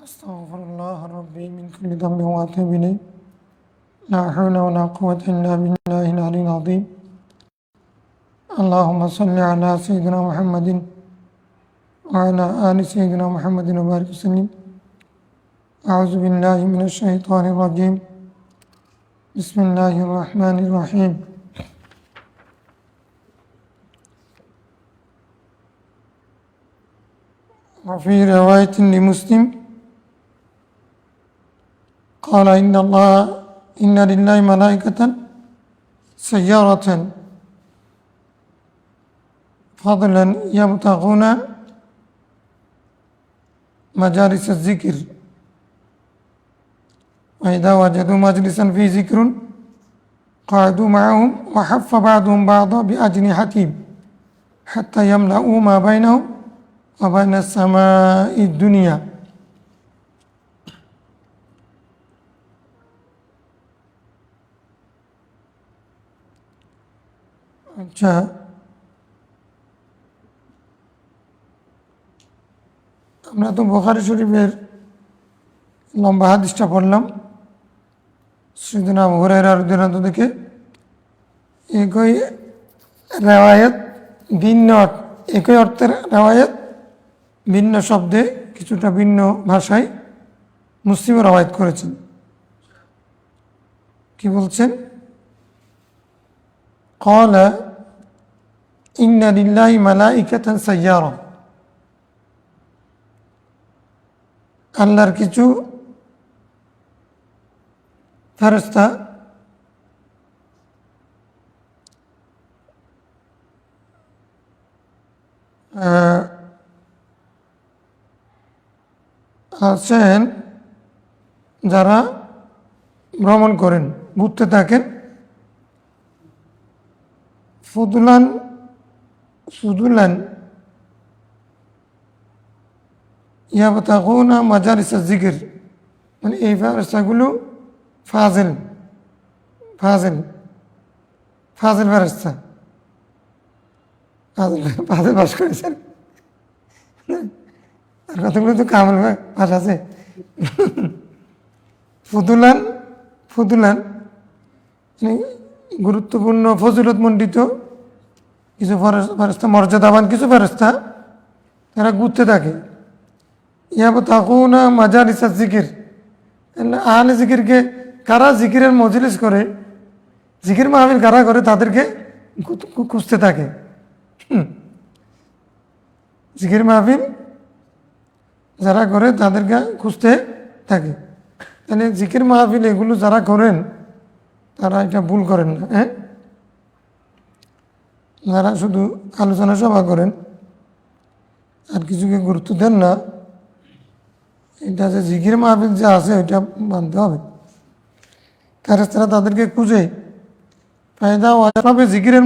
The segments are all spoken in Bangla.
أستغفر الله ربي من كل ذنب وأتوب إليه لا حول ولا قوة إلا بالله العلي العظيم اللهم صل على سيدنا محمد وعلى آل سيدنا محمد وبارك وسلم أعوذ بالله من الشيطان الرجيم بسم الله الرحمن الرحيم وفي رواية لمسلم قال إن لله ملائكة سيارة فضلا يبتغون مجالس الذكر وإذا وجدوا مجلسا فيه ذكر قعدوا معهم وحف بعضهم بعضا بأجنحتهم حتى يملأوا ما بينهم وبين السماء الدنيا আচ্ছা আমরা তো বুখারী শরীফের লম্বা হাদিসটা পড়লাম সাইয়েদনা আবু হুরায়রা রাদিয়াল্লাহু থেকে একই রিওয়ায়াত ভিন্ন একই অর্থের রিওয়ায়াত ভিন্ন শব্দে কিছুটা ভিন্ন ভাষায় মুসলিম রিওয়ায়াত করেছেন কি বলছেন قال إن لله ملائكة سيارة আল্লাহর কিছু ফেরেশতা আছেন যারা ভ্রমণ করেন ঘুরতে থাকেন ফুদুলান ইয়াবতাগুনা মাজালিস যিকর মানে এই ফেরেশতাগুলো ফাজিল ফেরেশতা ফাজিল বাস করেছেন আর কতগুলো তো কামাল ভাষ আছে ফুদুলান মানে গুরুত্বপূর্ণ ফজিলতমণ্ডিত কিছু ফেরেশতা মর্যাদাবান কিছু ফেরেশতা তারা ঘুরতে থাকে ইয়াবতাগুনা মাজালিস যিকর আহলে যিকিরকে কারা জিকিরের মজলিস করে জিকির মাহফিল কারা করে তাদেরকে খুঁজতে থাকে জিকির মাহফিল যারা করে তাদেরকে খুঁজতে থাকে তাহলে জিকির মাহফিল এগুলো যারা করেন তারা এটা ভুল করেন না হ্যাঁ যারা শুধু আলোচনা সভা করেন আর কিছুকে গুরুত্ব দেন না এটা যে জিকির মাহফিল যে আছে ওইটা মানতে হবে ফেরেশতারা তাদেরকে খুঁজে ফায়দা পাবে জিকিরের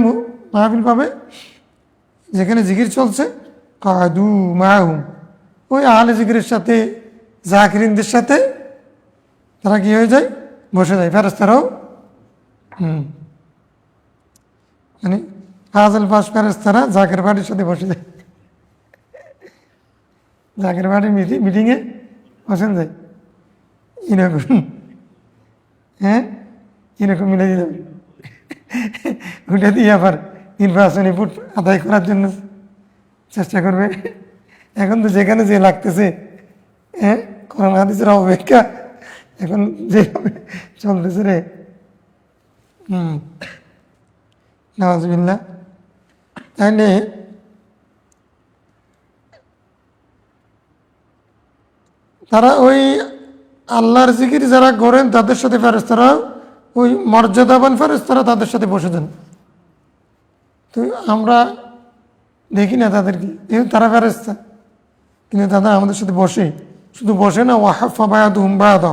মাহফিল পাবে যেখানে জিকির চলছে কাদু মাহুম ওই আহলে জিকিরের সাথে জাকিরিনদের সাথে তারা কি হয়ে যায় বসে যায় ফেরেশতারাও মানে ফাজল পাশ ফেরেশতারা জাকের বাড়ির সাথে বসে যায় জাকের বাড়ির মিটিংয়ে বসেন যায় এরকম হ্যাঁ এরকম মিলে যাবে ওটা দিয়ে আবার নির্বাচনী ভোট আদায় করার জন্য চেষ্টা করবে এখন তো যেখানে যে লাগতেছে হ্যাঁ করোনা হাদিসের অপেক্ষা এখন যেভাবে চলতেছে রে নাউযুবিল্লাহ তাহলে তারা ওই আল্লাহর জিকির যারা করেন তাদের সাথে ফেরেশতারা ওই মর্যাদাবান ফেরেশতারা তাদের সাথে বসে যান তো আমরা দেখি না তাদেরকে তারা ফেরেশতা কিন্তু তারা আমাদের সাথে বসে শুধু বসে না ওয়াহাফা বায়াদুহুম বায়াদা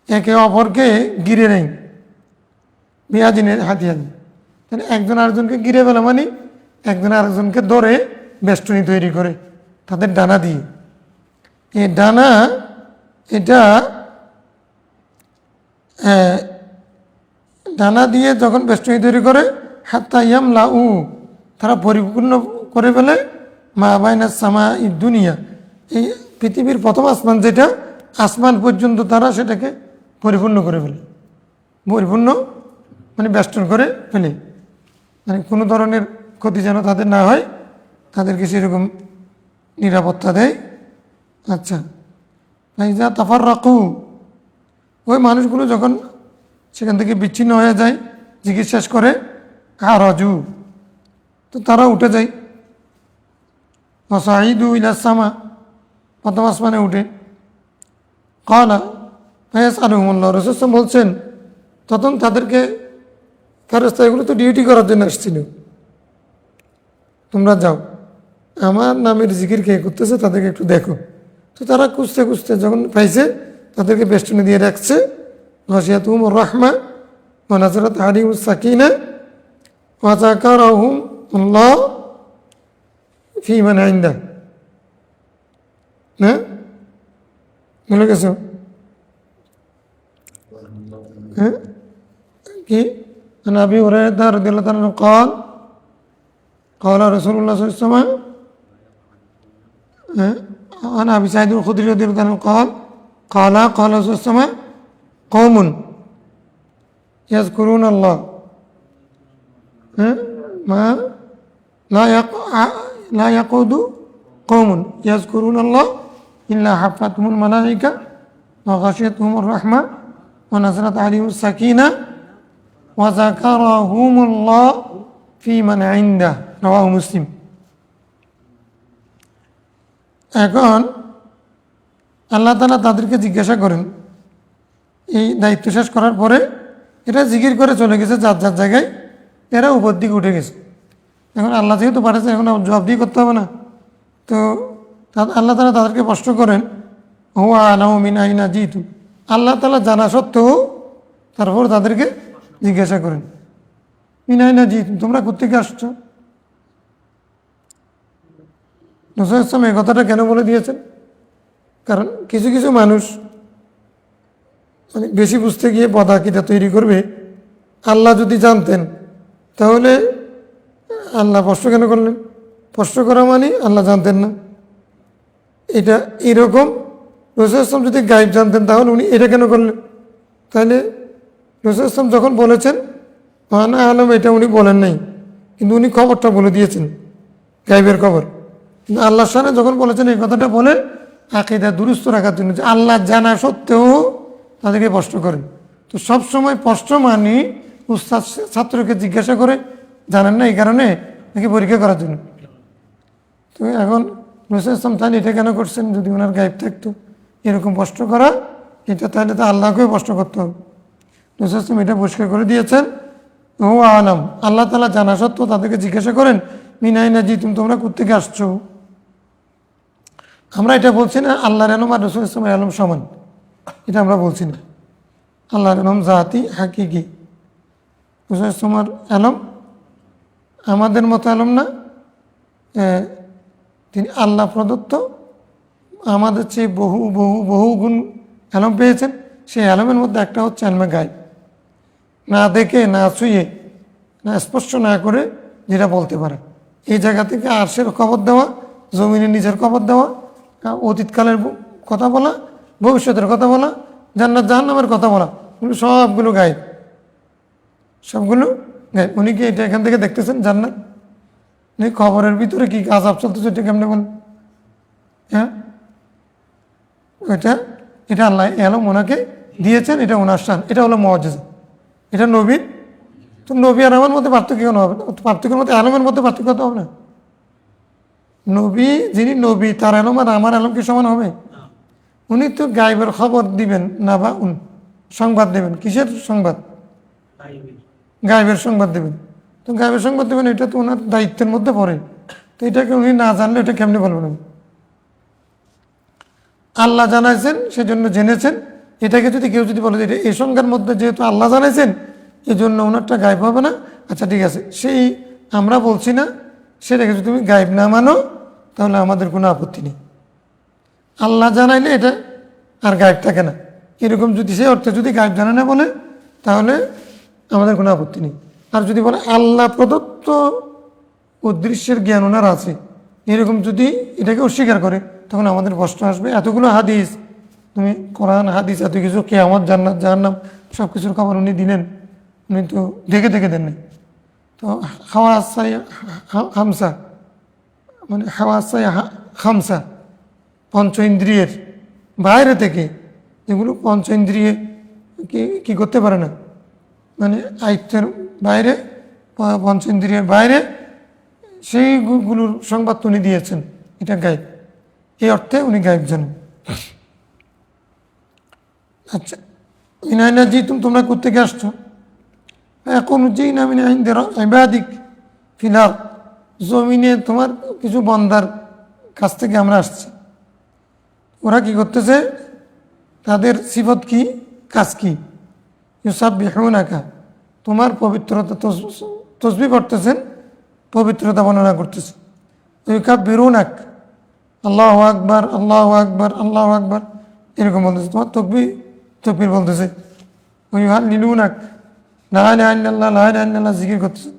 একে অপরকে ঘিরে নেই বিয়াজিনের হাতিয়ান তাহলে একজন আরেকজনকে ঘিরে ফেলা মানে একজন আরেকজনকে ধরে বেষ্টনী তৈরি করে তাদের ডানা দিয়ে এই ডানা এটা ডানা দিয়ে যখন বেষ্টনী তৈরি করে হাত্তা ইয়ামলাউ তারা পরিপূর্ণ করে ফেলে মা বাইনা সামা দুনিয়া এই পৃথিবীর প্রথম আসমান যেটা, আসমান পর্যন্ত তারা সেটাকে পরিপূর্ণ করে ফেলে, পরিপূর্ণ মানে বেষ্টন করে ফেলে, মানে কোনো ধরনের ক্ষতি যেন তাদের না হয়, তাদেরকে সেরকম নিরাপত্তা দেয়। আচ্ছা, ফাইজা তাফাররাকু, ওই মানুষগুলো যখন সেখান থেকে বিচ্ছিন্ন হয়ে যায়, জিজ্ঞেস শেষ করে, আরাজু, তো তারা উঠে যায়, ওয়াসাইদু ইলাস সামা, প্রথম আসমানে উঠে, ক্বালা ফায়াসআলুহুমুল্লাহ, রাসূল সাল্লাল্লাহু আলাইহি ওয়াসাল্লাম বলছেন, তখন তাদেরকে ফেরেশতা এগুলো তো ডিউটি করার জন্য আসছিল, তোমরা যাও, আমার নামের জিকির কে করতেছে তাদেরকে একটু দেখো। তো তারা খুঁজতে খুঁজতে যখন পাইছে, তাদেরকে বেষ্টনী দিয়ে রাখছে, গাশিয়াতুহুমুর রাহমা ওয়া নাযালাত আলাইহিমুস সাকিনা ওয়া যাকারাহুমুল্লাহ ফি মান ইনদা। না বলে গেছো? হ্যাঁ কি আবি হুরায়রা রাদিয়াল্লাহু তাআলা قال قال رسول الله صلى الله عليه وسلم عن ابي سعيد الخدري رضي الله عنه قال قال رسول الله صلى الله عليه وسلم قوم يذكرون الله ما لا يقعد قوم يذكرون الله إلا حفتهم الملائكة وغشيتهم الرحمة ونزلت عليهم السكينة وذكرهم الله في من عنده رواه মুসলিম। এখন আল্লাহ তাআলা তাদেরকে জিজ্ঞাসা করেন, এই দায়িত্ব শেষ করার পরে এরা জিকির করে চলে গেছে যার যার জায়গায়, এরা উপর দিকে উঠে গেছে। এখন আল্লাহ যেহেতু পাঠাচ্ছে, এখন জবাব দিয়ে করতে হবে না, তো আল্লাহ তাআলা তাদেরকে প্রশ্ন করেন, হুয়া আলামু মিন আইনা জিতু, আল্লাহ তাআলা জানা সত্ত্বেও তারপর তাদেরকে জিজ্ঞাসা করেন, মিন আইনা জিতু, তোমরা কোত্থেকে আসছো? রাসূল সাল্লাল্লাহু আলাইহি ওয়াসাল্লাম এই কথাটা কেন বলে দিয়েছেন? কারণ কিছু কিছু মানুষ মানে বেশি বুঝতে গিয়ে পদাকিটা তৈরি করবে, আল্লাহ যদি জানতেন তাহলে আল্লাহ প্রশ্ন কেন করলেন? প্রশ্ন করা মানে আল্লাহ জানতেন না, এটা এরকম। রাসূল সাল্লাল্লাহু আলাইহি ওয়াসাল্লাম যদি গায়েব জানতেন তাহলে উনি এটা কেন করলেন? তাহলে রাসূল সাল্লাল্লাহু আলাইহি ওয়াসাল্লাম যখন বলেছেন মানা আলম, এটা উনি বলেন নাই, কিন্তু উনি খবরটা বলে দিয়েছেন, গায়েবের খবর। কিন্তু আল্লাহর সামনে যখন বলেছেন এই কথাটা বলে আকীদা দুরুস্ত রাখার জন্য, যে আল্লাহ জানা সত্ত্বেও তাদেরকে প্রশ্ন করেন। তো সবসময় প্রশ্ন মানে উস্তাদ ছাত্রকে জিজ্ঞাসা করে, জানেন না এই কারণে নাকি পরীক্ষা করার জন্য? তো এখন রাসূল ইসলাম তাহলে এটা কেন করছেন? যদি ওনার গায়েব থাকতো এরকম প্রশ্ন করা, এটা তাহলে তো আল্লাহকেও প্রশ্ন করতে হবে। রাসূল ইসলাম এটা পরিষ্কার করে দিয়েছেন, ও আলাম, আল্লাহ তাআলা জানা সত্ত্বেও তাদেরকে জিজ্ঞাসা করেন, মিনাইনা জি, তোমরা কোত্থেকে আসছো? আমরা এটা বলছি না আল্লাহর আলম আর রাসূল ইসলামের আলম সমান, এটা আমরা বলছি না। আল্লাহর আলম জাতি হাকিকি, রাসূল ইসলামের আলম আমাদের মতো আলম না, তিনি আল্লাহ প্রদত্ত, আমাদের চেয়ে বহু বহু বহু গুণ আলম পেয়েছেন। সেই আলমের মধ্যে একটা হচ্ছে আলমে গায়েব, না দেখে না ছুঁয়ে না স্পর্শ না করে যেটা বলতে পারে। এই জায়গা থেকে আরশের খবর দেওয়া, জমিনের নিজের খবর দেওয়া, অতীতকালের কথা বলা, ভবিষ্যতের কথা বলা, জান্নাত জাহান্নামের কথা বলা, সবগুলো গায়েব, সবগুলো গায়েব। উনি কি এটা এখান থেকে দেখতেছেন জান্নাত? উনি খবরের ভিতরে কি আযাব চলতেছে এটা কেমনে বলেন? হ্যাঁ, এটা আল্লাহ আলম ওনাকে দিয়েছেন, এটা ওনার শান, এটা হলো মুআজিজা, এটা নবীর। তো নবী আর আমার মধ্যে পার্থক্য কেন হবে? পার্থক্যের মধ্যে আলমের মধ্যে পার্থক্য তো হবে না। নবী যিনি নবী, তার আলম আর আমার আলম কি সমান হবে? উনি তো গায়েবের খবর দিবেন না, বা সংবাদ দেবেন। কিসের সংবাদ? গায়েবের সংবাদ দেবেন। তো গায়েবের সংবাদ দেবেন, এটা তো ওনার দায়িত্বের মধ্যে পড়ে। তো এটাকে উনি না জানলে এটা কেমনি বলবেন? আল্লাহ জানাইছেন সেজন্য জেনেছেন, এটাকে যদি কেউ যদি বলে যে এই সংজ্ঞার মধ্যে যেহেতু আল্লাহ জানাইছেন এই জন্য ওনারটা গায়েব হবে না, আচ্ছা ঠিক আছে, সেই আমরা বলছি না, সেটাকে যদি তুমি গায়েব না মানো তাহলে আমাদের কোনো আপত্তি নেই। আল্লাহ জানাইলে এটা আর গায়েব থাকে না, এরকম যদি সে অর্থে যদি গায়েব জানা না বলে তাহলে আমাদের কোনো আপত্তি নেই। আর যদি বলে আল্লাহ প্রদত্ত অদৃশ্যের জ্ঞান ওনার আছে, এরকম যদি এটাকে অস্বীকার করে তখন আমাদের প্রশ্ন আসবে এতগুলো হাদিস, তুমি কোরআন হাদিস এত কিছু, কিয়ামত জান্নাত জাহান্নাম সব কিছুর খবর উনি দিলেন, উনি তো দেখে দেখে দেননি। তো হাওয়াসাই হামসা, মানে হাওয়াসাই হামসা, পঞ্চ ইন্দ্রিয়ের বাইরে থেকে, যেগুলো পঞ্চ ইন্দ্রিয়ে কি করতে পারে না, মানে আয়ত্তের বাইরে, পঞ্চ ইন্দ্রিয়ের বাইরে, সেইগুলোর সংবাদ উনি দিয়েছেন, এটা গায়েব। এই অর্থে উনি গায়েব জানেন। আচ্ছা, মিনাইনা জি তোমরা কোত্থেকে আসছো? এখন যেই না মিনা ইবাদিক ফিলার, জমিনে তোমার কিছু বন্দার কাছ থেকে আমরা আসছি। ওরা কি করতেছে, তাদের সিফত কি, কাজ কি? ইউসাব্বিহুনাকা, তোমার পবিত্রতা তসবিহ পড়তেছেন, পবিত্রতা বর্ণনা করতেছে। ইউকাব্বিরুনাক, আল্লাহু আকবার আল্লাহু আকবার আল্লাহু আকবার এরকম বলতেছে, তোমার তকবীর বলতেছে। ইউহাল্লিলুনাক, লা ইলাহা ইল্লাল্লাহ লা ইলাহা ইল্লাল্লাহ জিকির করতেছে।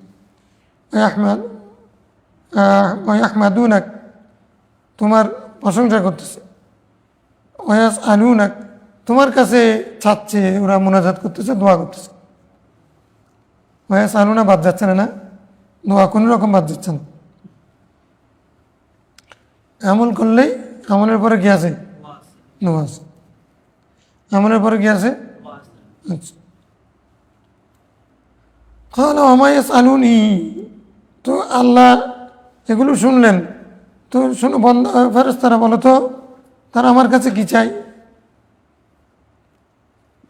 ওয়াহমাদুনাক, তোমার প্রশংসা করতেছে। ওয়াসআলুনাক, তোমার কাছে চাচ্ছে, ওরা মোনাজাত করতেছে, দোয়া করতেছে। ওয়াসআলুনা বাদ যাচ্ছে না, না দোয়া কোনো রকম বাদ যাচ্ছে না। আমল করলেই, আমলের পরে কি আছে? দোয়া আছে। আমলের পরে কি আছে? আচ্ছা, কালা ওমা ইয়াসআলুনি, তো আল্লাহ এগুলো শুনলেন, তো শুনো ফেরেশতারা বলো তো তারা আমার কাছে কি চাই?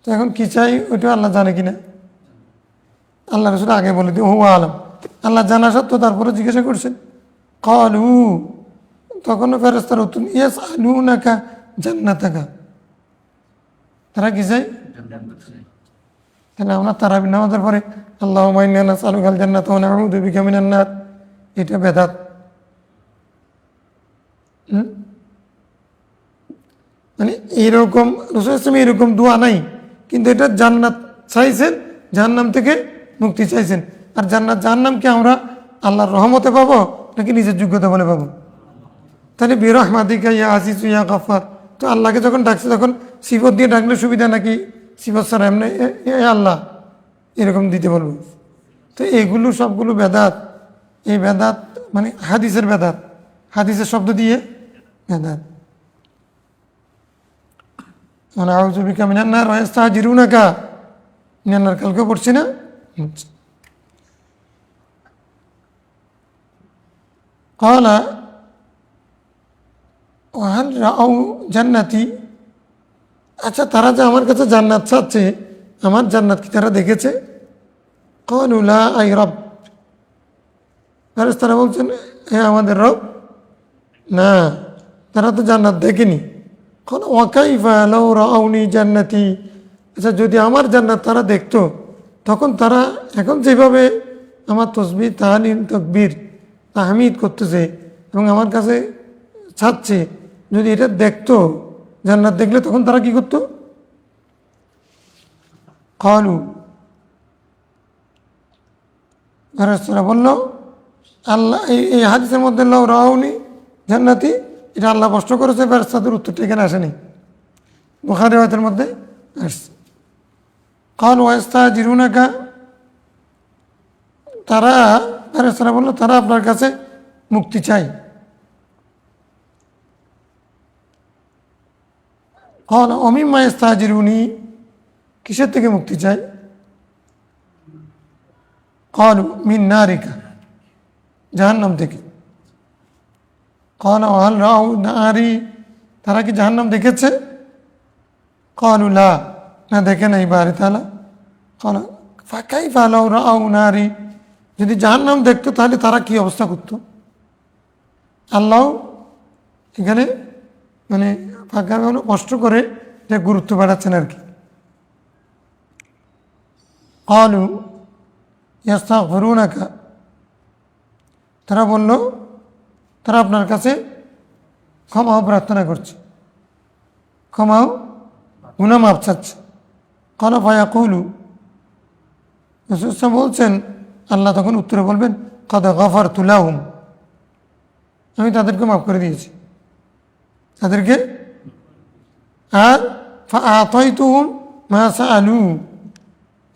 তো এখন কি চাই ওইটা আল্লাহ জানে কিনা? আল্লাহ রসুল আগে বলে দিই, হুয়া আলম, আল্লাহ জানা সত্ত্বেও তারপরে জিজ্ঞাসা করছেন। কালু, তখন ফেরেশতারা উত্তর, ইয়াসআলুনাকা জান্নাতাকা, তারা কি চাই? তাহলে আমরা তারাবি নামাজের পরে আল্লাহুম্মা ইন্না নাসআলুকাল জান্নাতা ওয়া নাউযু বিকা মিনান নার, এটা বেদাত। মানে এইরকম রাসূল সাল্লাল্লাহু এরকম দোয়া নাই, কিন্তু এটা জান্নাত চাইছেন, জাহান্নাম থেকে মুক্তি চাইছেন। আর জান্নাত জাহান্নামকে আমরা আল্লাহর রহমতে পাবো নাকি নিজের যোগ্যতা বলে পাবো? তাহলে বিরহমাতিকা ইয়া আজিজু ইয়া গফফার, তো আল্লাহকে যখন ডাকছে তখন সিফত দিয়ে ডাকলে সুবিধা নাকি সিফত ছাড়া এমনি এ আল্লাহ এরকম দিতে বলবো? তো এগুলো সবগুলো বেদাত। এই বেদাত মানে হাদিসের বেদাত, হাদিসের শব্দ দিয়ে বেদাত। মানে আউযু বিকা মিনান নার ওয়া ইস্তাজিরুনাকা মিনান নার, কালকে পড়ছি না? ক্বালা ওয়া হাল রাআউ জান্নাতি, আচ্ছা তারা যে আমার কাছে জান্নাত চাচ্ছে, আমার জান্নাত কি তারা দেখেছে? ক্বালু লা আই রব, ফেরেশতারা বলছেন, হ্যাঁ আমাদের রব, না তারা তো জান্নাত দেখেনি। ওয়া কাইফা লাউ রাআউনি জান্নাতি, আচ্ছা যদি আমার জান্নাত তারা দেখতো, তখন তারা এখন যেভাবে আমার তসবিহ তাহলিল তাকবীর তাহমিদ করতেছে এবং আমার কাছে চাচ্ছে, যদি এটা দেখতো, জান্নাত দেখলে তখন তারা কি করতো? ক্বালু, ফেরেশতারা বলল, আল্লাহ এই হাদিসের মধ্যে লাউ রাআউনি জান্নাতি, এটা আল্লাহ প্রশ্ন করেছে, ফেরেশতাদের উত্তরটা এখানে আসেনি, বুখারী riwayat-এর মধ্যে আসছে। ক্বালু ওয়া ইস্তাজিরুনাকা, তারা ফেরেশতারা বলল তারা আপনার কাছে মুক্তি চাই। ক্বালা ওয়া মিম্মা ইস্তাজিরুনি, কিসের থেকে মুক্তি চাই? ক্বালু মিন নারিকা, জাহান্নাম থেকে। ক্বালা ওয়া হাল রাআউ নারি, তারা কি জাহান্নাম দেখেছে? ক্বালু লা, না দেখে নাই বারি তাআলা। ক্বালা ফাকাইফা লাউ রাআউ নারি, যদি জাহান্নাম দেখতো তাহলে তারা কি অবস্থা করতো? আল্লাহ এখানে মানে ফাঁকা কষ্ট করে এটা গুরুত্ব বাড়াচ্ছেন আর কি। ক্বালু ইস্তাগফিরুনাকা, তারা বলল তারা আপনার কাছে ক্ষমাও প্রার্থনা করছে, ক্ষমাও গুনাহ মাফ চাচ্ছে। ক্বালা ফায়াকুলু, রাসূল বলছেন, আল্লাহ তখন উত্তরে বলবেন, কাদ গাফারতু লাহুম, আমি তাদেরকে মাফ করে দিয়েছি। তাদেরকে, আর আতাইতুহুম মা সাআলু,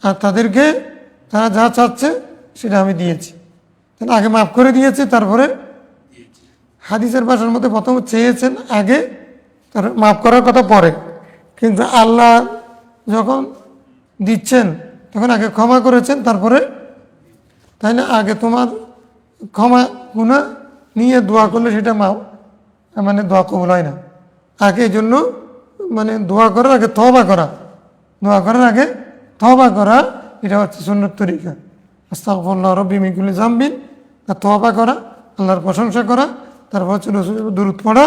আর তাদেরকে তারা যা চাচ্ছে সেটা আমি দিয়েছি। তাহলে আগে মাফ করে দিয়েছে, তারপরে হাদিসের ভাষার মধ্যে প্রথম চেয়েছেন আগে, তার মাফ করার কথা পরে। কিন্তু আল্লাহ যখন দিচ্ছেন তখন আগে ক্ষমা করেছেন, তারপরে, তাই না? আগে তোমার ক্ষমা গুনাহ নিয়ে দোয়া করলে সেটা মানে দোয়া কবুল হয় না। আগে এই জন্য মানে দোয়া করার আগে তওবা করা, দোয়া করার আগে তওবা করা, এটা হচ্ছে সুন্নত তরিকা। আস্তাগফিরুল্লাহ রাব্বি মিন কুল্লি যামবিন, তওবা করা, আল্লাহর প্রশংসা করা, তারপর হচ্ছে রাসূলের উপর দুরূদ পড়া,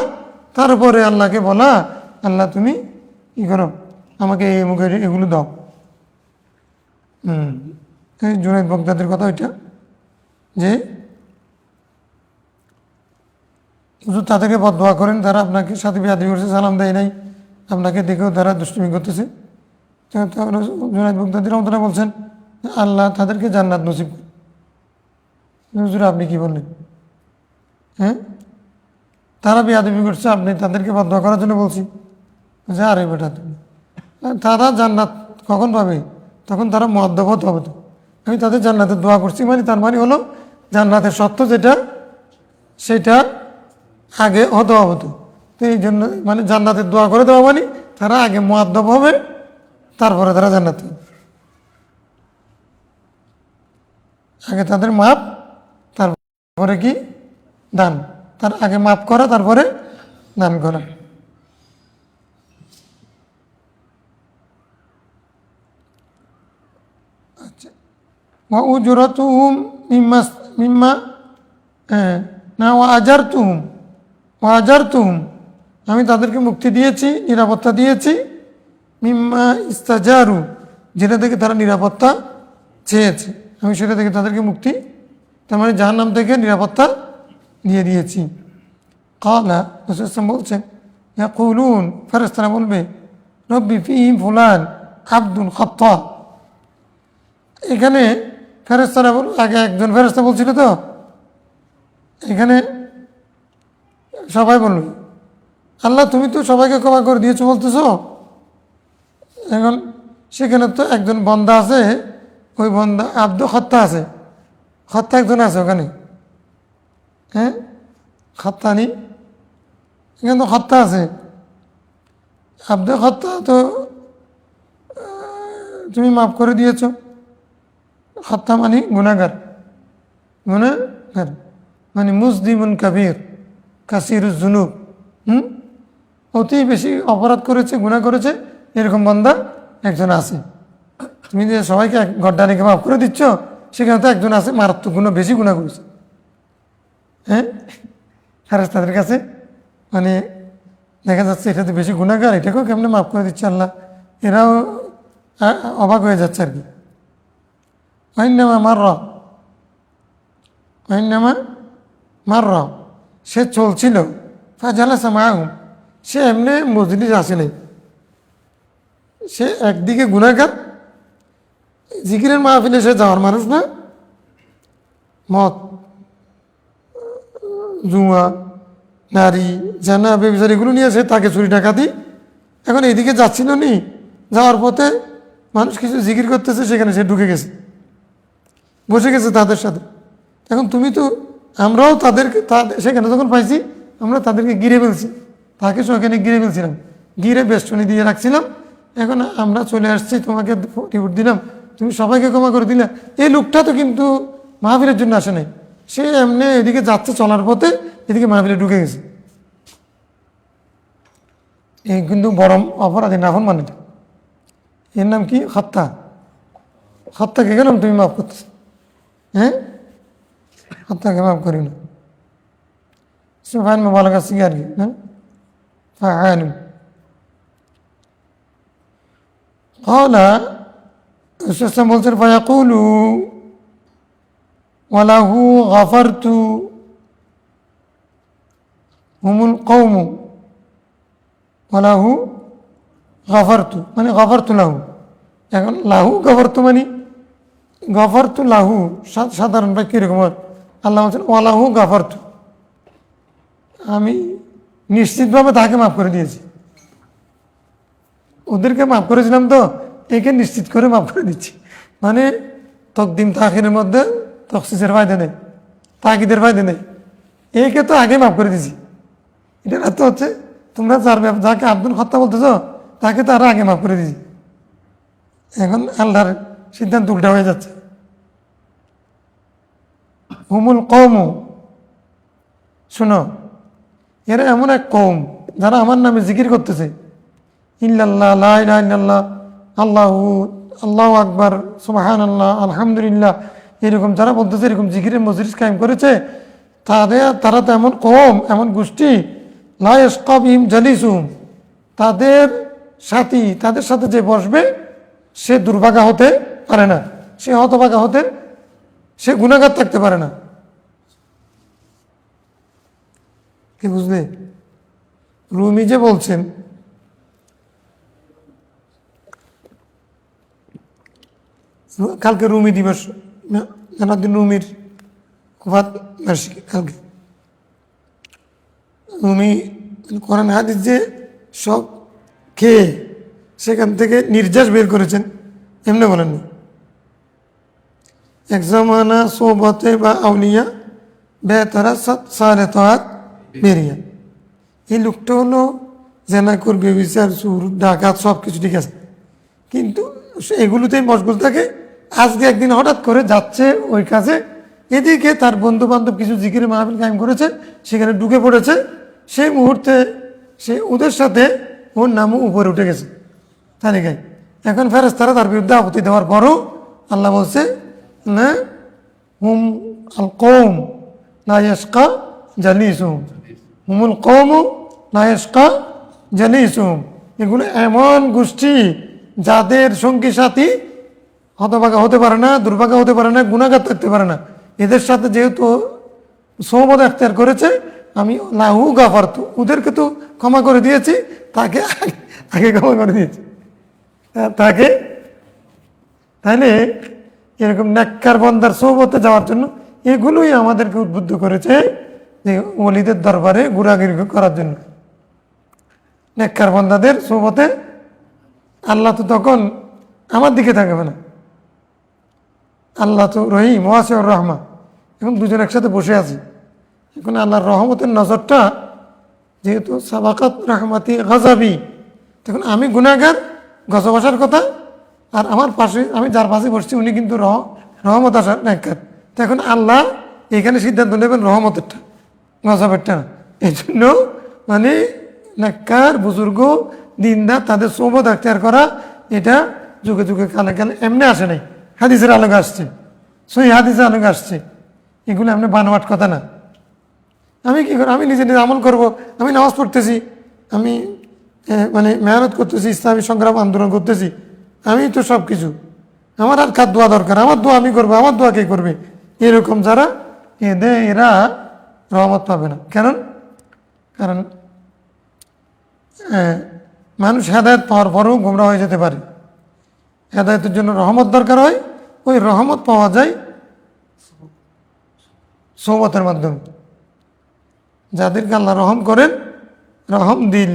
তারপরে আল্লাহকে বলা, আল্লাহ তুমি কি করো, আমাকে এই মুখে এগুলো দাও। এই জুনাইদ বাগদাদির কথা ওইটা, যে শুধু তাদেরকে বদদোয়া করেন, তারা আপনাকে সাথে বিয়াদি করছে, সালাম দেয় নাই, আপনাকে দেখেও তারা দুষ্টুমি করতেছে। জুনাইদ বাগদাদি রহমতুল্লাহ বলছেন, আল্লাহ তাদেরকে জান্নাত নসিব করেন। হুজুর আপনি কি বললেন? হ্যাঁ, তারা বিয়াদবি করছে, আপনি তাদেরকে বদদোয়া করার জন্য বলছি? যে আরে বেটা তুমি, তারা জান্নাত কখন পাবে? তখন তারা মুআদ্দাব হতে হবে। তো আমি তাদের জান্নাতের দোয়া করছি, মানে তার মানে হলো জান্নাতের সত্য যেটা সেটা আগে হতে হবে। তো এই জন্য মানে জান্নাতের দোয়া করে দেওয়া মানে তারা আগে মুআদ্দাব হবে, তারপরে তারা জান্নাত হবে। আগে তাদের মাপ, তারপরে কি দান, তার আগে মাপ করা, তারপরে দান করা। আচ্ছা, ওয়া উজরাতুহুম মিম্মা মিম্মা না ওয়া আজারতুহুম, আমি তাদেরকে মুক্তি দিয়েছি, নিরাপত্তা দিয়েছি, মিম্মা ইস্তাজারু, যেটা থেকে তারা নিরাপত্তা চেয়েছে, আমি সেটা থেকে তাদেরকে মুক্তি, তার মানে জাহান্নাম থেকে নিরাপত্তা দিয়ে দিয়েছি। কালা রাসূল বলছেন, ইয়াকুলুন, ফেরেশতারা বলবে, রব্বি ফীহিম ফুলান আবদুন খাত্তা। এখানে ফেরেশতারা আগে একজন ফেরেশতা বলছিল, তো এখানে সবাই বলবে, আল্লাহ তুমি তো সবাইকে ক্ষমা করে দিয়েছো বলতেছ, এখন সেখানে তো একজন বন্দা আছে, ওই বন্দা আব্দ খত্তা আছে, খত্তা একজন আছে ওখানে, হ্যাঁ খত্তানি, এখানে তো খত্তা আছে, আব্দ খত্তা, তো তুমি মাফ করে দিয়েছ। খত্তা মানে গুনাহগার, গুনাহগার মানে মুজদিমুন কাবীর কাসিরুজ জুনুব, অতি বেশি অপরাধ করেছে, গুনাহ করেছে, এরকম বান্দা একজন আছে। তুমি যে সবাইকে গড্ডা রেখে মাফ করে দিচ্ছ, সেখানে তো একজন আছে মারাত্মক গুনাহ, বেশি গুনাহ করেছে। হ্যাঁ, তাদের কাছে মানে দেখা যাচ্ছে এটা তো বেশি গুনাহগার, এটাকেও কেমনে মাফ করে দিচ্ছে আল্লাহ, এরাও অবাক হয়ে যাচ্ছে আর কি। মার সে চলছিল, ফাজালাসা মাআহুম, সে এমনি মজলিস আসেনি, সে একদিকে গুনাহগার, জিকিরের মাহফিলে সে যাওয়ার মানুষ না, মদ, জুয়া, নারী, জানা, বেবিচার এগুলো নিয়ে সে তাকে চুরি ডাকাতি। এখন এইদিকে যাচ্ছিল নি, যাওয়ার পথে মানুষ কিছু জিকির করতেছে, সেখানে সে ঢুকে গেছে, বসে গেছে তাদের সাথে। এখন তুমি তো, আমরাও তাদেরকে সেখানে যখন পাইছি, আমরা তাদেরকে গিরে ফেলছি, তাকে সেখানে গিরে ফেলছিলাম, গিরে বেষ্টনী দিয়ে রাখছিলাম। এখন আমরা চলে আসছি, তোমাকে রিপোর্ট দিলাম, তুমি সবাইকে ক্ষমা করে দিলে। এই লোকটা তো কিন্তু মাহফিলের জন্য আসে নাই, সে এমনি এদিকে যাচ্ছে, চলার পথে এদিকে মাহফিলে ঢুকে গেছে। এই কিন্তু বড় অপরাধী, নাফন মানে, এর নাম কি? হত্যা। হত্যাকে কেন তুমি মাফ করতেছ? হ্যাঁ, হত্যাকে মাফ করি না, সুবহান মুবালাগা সিগা আর কি, হ্যাঁ ফাআলু। ক্বালা, রাসূল বলছেন, ফায়াকুলু ওয়ালাহু গাফারতু হুমুল কওমু, ওয়ালাহু গাফারতু মানে গাফারতু লাহু। এখন লাহু গাফারতু মানে গাফারতু লাহু সাধারণ বাক্য এরকম, আল্লাহ বলছেন ওয়ালাহু গাফারতু, আমি নিশ্চিতভাবে তাকে মাফ করে দিয়েছি। ওদেরকে মাফ করেছিলাম তো, একে নিশ্চিত করে মাফ করে দিচ্ছি। মানে তকদিম তাখিরের মধ্যে তখসিসের ফায়দা নেই, তাকিদের ফায়দা নেই। একে তো আগে মাফ করে দিছি। এটার অর্থ হচ্ছে তোমরা যাকে আব্দুল হত্যা বলতেছ তাকে তো আরো আগে মাফ করে দিছি। এখন আল্লাহর সিদ্ধান্ত উল্টা হয়ে যাচ্ছে। হুমুল কওম, শোনো, এরা এমন এক কওম যারা আমার নামে জিকির করতেছে, ইল্লাল্লাহ, লা ইলাহা ইল্লাল্লাহ, আল্লাহু আল্লাহু আকবার, সুবহানাল্লাহ, আলহামদুলিল্লাহ, এরকম যারা বলতেছে, এরকম জিকিরের মজলিস কায়েম করেছে, তারা তো এমন কওম, এমন গোষ্ঠী, লা ইয়াশকা বিহিম জালিসুহুম, তাদের সাথী, তাদের সাথে যে বসবে সে দুর্ভাগা হতে পারে না, সে হতভাগা হতে, সে গুনাহগার থাকতে পারে না। কি বুঝলে? রুমি যে বলছেন, কালকে রুমি দিবস, জালালউদ্দিন রুমির ওফাত বার্ষিকী কালকে। রুমি কোরআন হাদিস যে সব খেয়ে সেখান থেকে নির্যাস বের করেছেন এমনি বলেননি। এক জমানা সোবতে বা আউলিয়া বেতারা সারে তাত বেরিয়া, এই লোকটা হলো জেনা করবে, বিচার, সুর, ডাকাত, সব কিছু ঠিক আছে, কিন্তু এগুলোতেই মশগুল থাকে। আজকে একদিন হঠাৎ করে যাচ্ছে ওই কাজে, এদিকে তার বন্ধু বান্ধব কিছু জিকিরের মাহফিল কায়েম করেছে, সেখানে ঢুকে পড়েছে। সেই মুহূর্তে সে ওদের সাথে ওর নামও উপরে উঠে গেছে তালিকায়। এখন ফেরেশতারা তার বিরুদ্ধে আপত্তি দেওয়ার পরও আল্লাহ বলছে না, হুম আল কওম লা ইয়াশকা জালিসুহুম, হুমুল কওম লা ইয়াশকা জালিসুহুম, এগুলো এমন গোষ্ঠী যাদের সঙ্গী সাথী হতভাগা হতে পারে না, দুর্ভাগা হতে পারে না, গুনাহগার থাকতে পারে না। এদের সাথে যেহেতু সোহবত এখতিয়ার করেছে, আমি লাহু গাফারতু, ওদেরকে তো ক্ষমা করে দিয়েছি, তাকে আগে ক্ষমা করে দিয়েছি তাকে। তাহলে এরকম নেককার বান্দার সোহবতে যাওয়ার জন্য এগুলোই আমাদেরকে উদ্বুদ্ধ করেছে যে ওলিদের দরবারে ঘোরাঘুরি করার জন্য। নেককার বান্দাদের সোহবতে আল্লাহ তো তখন আমার দিকে থাকবে না, আল্লাহ তো রহিম ওয়াসিউর রহমা, এখন দুজন একসাথে বসে আছি। এখন আল্লাহর রহমতের নজরটা যেহেতু সাবাকাত রহমাতি গজাবি, তখন আমি গুনাহগার, গজব আসার কথা, আর আমার পাশে আমি যার পাশে বসছি উনি কিন্তু রহমত আসার নেককার। তখন আল্লাহ এখানে সিদ্ধান্ত নেবেন রহমতেরটা, গজবেরটা না। এই জন্য মানে নেককার বুজুর্গ দিনদার তাদের সোহবত এখতিয়ার করা, এটা যুগে যুগে কালে কালে এমনি আসে নাই, হাদিসের আলোকে আসছে, সহি হাদিসের আলোকে আসছে। এগুলো এমনি বানোয়াট কথা না। আমি কি করব? আমি নিজে নিজে আমল করব, আমি নামাজ পড়তেছি, আমি মানে মেহনত করতেছি, ইসলামী সংগ্রাম আন্দোলন করতেছি, আমি তো সব কিছু, আমার আর কার দোয়া দরকার, আমার দোয়া আমি করবো, আমার দোয়া কে করবে? এরকম যারা এরা রহমত পাবে না। কারণ মানুষ হেদায়েত পাওয়ার পরেও গোমরা হয়ে যেতে পারে। হেদায়েতের জন্য রহমত দরকার হয়, ওই রহমত পাওয়া যায় সোহবতের মাধ্যমে। যাদেরকে আল্লাহ রহম করেন, রহম দিল,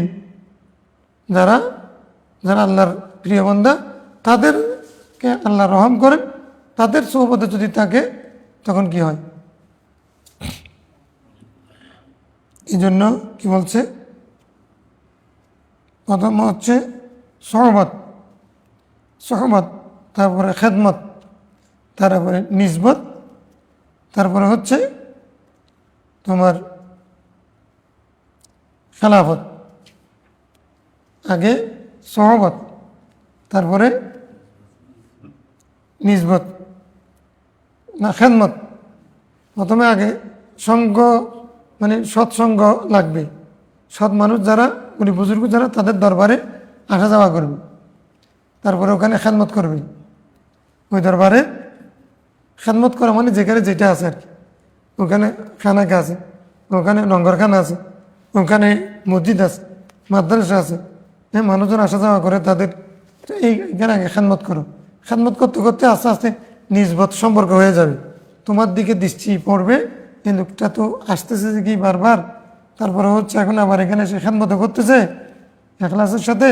যারা আল্লাহর প্রিয় বান্দা, তাদেরকে আল্লাহ রহম করেন, তাদের সোহবতে যদি থাকে তখন কি হয়? এই জন্য কি বলছে, প্রথম হচ্ছে সহবত, তারপরে খেদমত, তারপরে নিসবত, তারপরে হচ্ছে তোমার খেলাফত। আগে সহবত, তারপরে নিসবত না খেদমত। প্রথমে আগে সঙ্গ, মানে সৎসঙ্গ লাগবে, সৎ মানুষ যারা, উনি বুজুর্গ যারা, তাদের দরবারে আসা যাওয়া করবে, তারপরে ওখানে খেদমত করবে। ওই দরবারে খেদমত করা মানে যেখানে যেটা আছে আর কি, ওখানে খানাকা আছে, ওখানে লঙ্গরখানা আছে, ওখানে মসজিদ আছে, মাদ্রাসা আছে, হ্যাঁ, মানুষজন আসা যাওয়া করে, তাদের এইখানে আগে খেদমত করো। খেদমত করতে করতে আস্তে আস্তে নিসবত সম্পর্ক হয়ে যাবে, তোমার দিকে দৃষ্টি পড়বে, এই লোকটা তো আসতেছে যে কি বারবার, তারপরে হচ্ছে এখন আবার এখানে সে খেদমত করতেছে এখলাসের সাথে,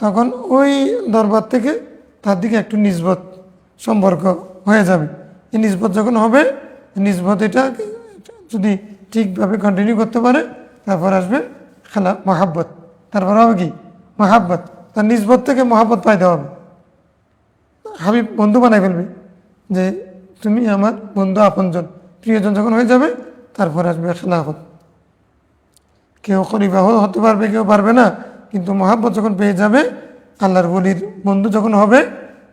তখন ওই দরবার থেকে তার দিকে একটু নিসবত সম্পর্ক হয়ে যাবে। এই নিসবত যখন হবে, নিসবত এটা যদি ঠিকভাবে কন্টিনিউ করতে পারে, তারপর আসবে খেলা মহাব্বত, তারপর হবে কি মহাব্বত, তার নিসবত থেকে মহাব্বত পাইতে হবে। হাবিব বন্ধু বানাই ফেলবে যে তুমি আমার বন্ধু, আপনজন, প্রিয়জন যখন হয়ে যাবে, তারপর আসবে খেলাফত। কেউ খলিফা হতে পারবে, কেউ পারবে না, কিন্তু মহাব্বত যখন পেয়ে যাবে, আল্লাহর বলির বন্ধু যখন হবে,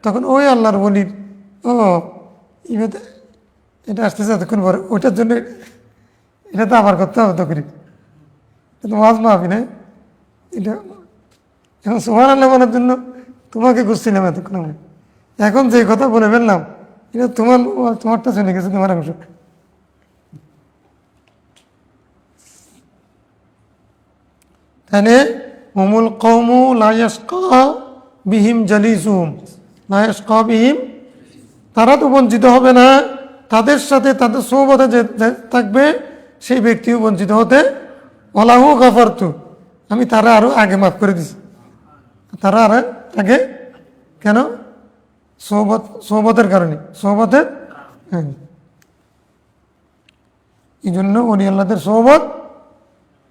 তখন ওই আল্লাহর বলির এটা আসতেছে এতক্ষণ পরে, ওইটার জন্য এটা তো আবার করতে হবে তকরি, এটা ওয়াজ মাহফি না এটা। এখন সুবহানাল্লাহ বলার জন্য তোমাকে খুঁজছিলাম এতক্ষণ আমি, এখন যে কথা বলে ফেললাম এটা তোমারটা চলে গেছে, তোমার অংশ। তাহলে হুমুল কওমু লা ইয়াশকা বিহিম জালিসুহুম, লা ইয়াশকা বিহিম, তারা তো বঞ্চিত হবে না, তাদের সাথে তাদের সোহবতে যে থাকবে সেই ব্যক্তিও বঞ্চিত হতে ওয়ালাহু গাফারতু, আমি তারা আরো আগে মাফ করে দিছি। তারা আর আগে কেন? সোহবতের কারণে, সোহবতের, হ্যাঁ, এই জন্য ওলি আল্লাহদের সোহবত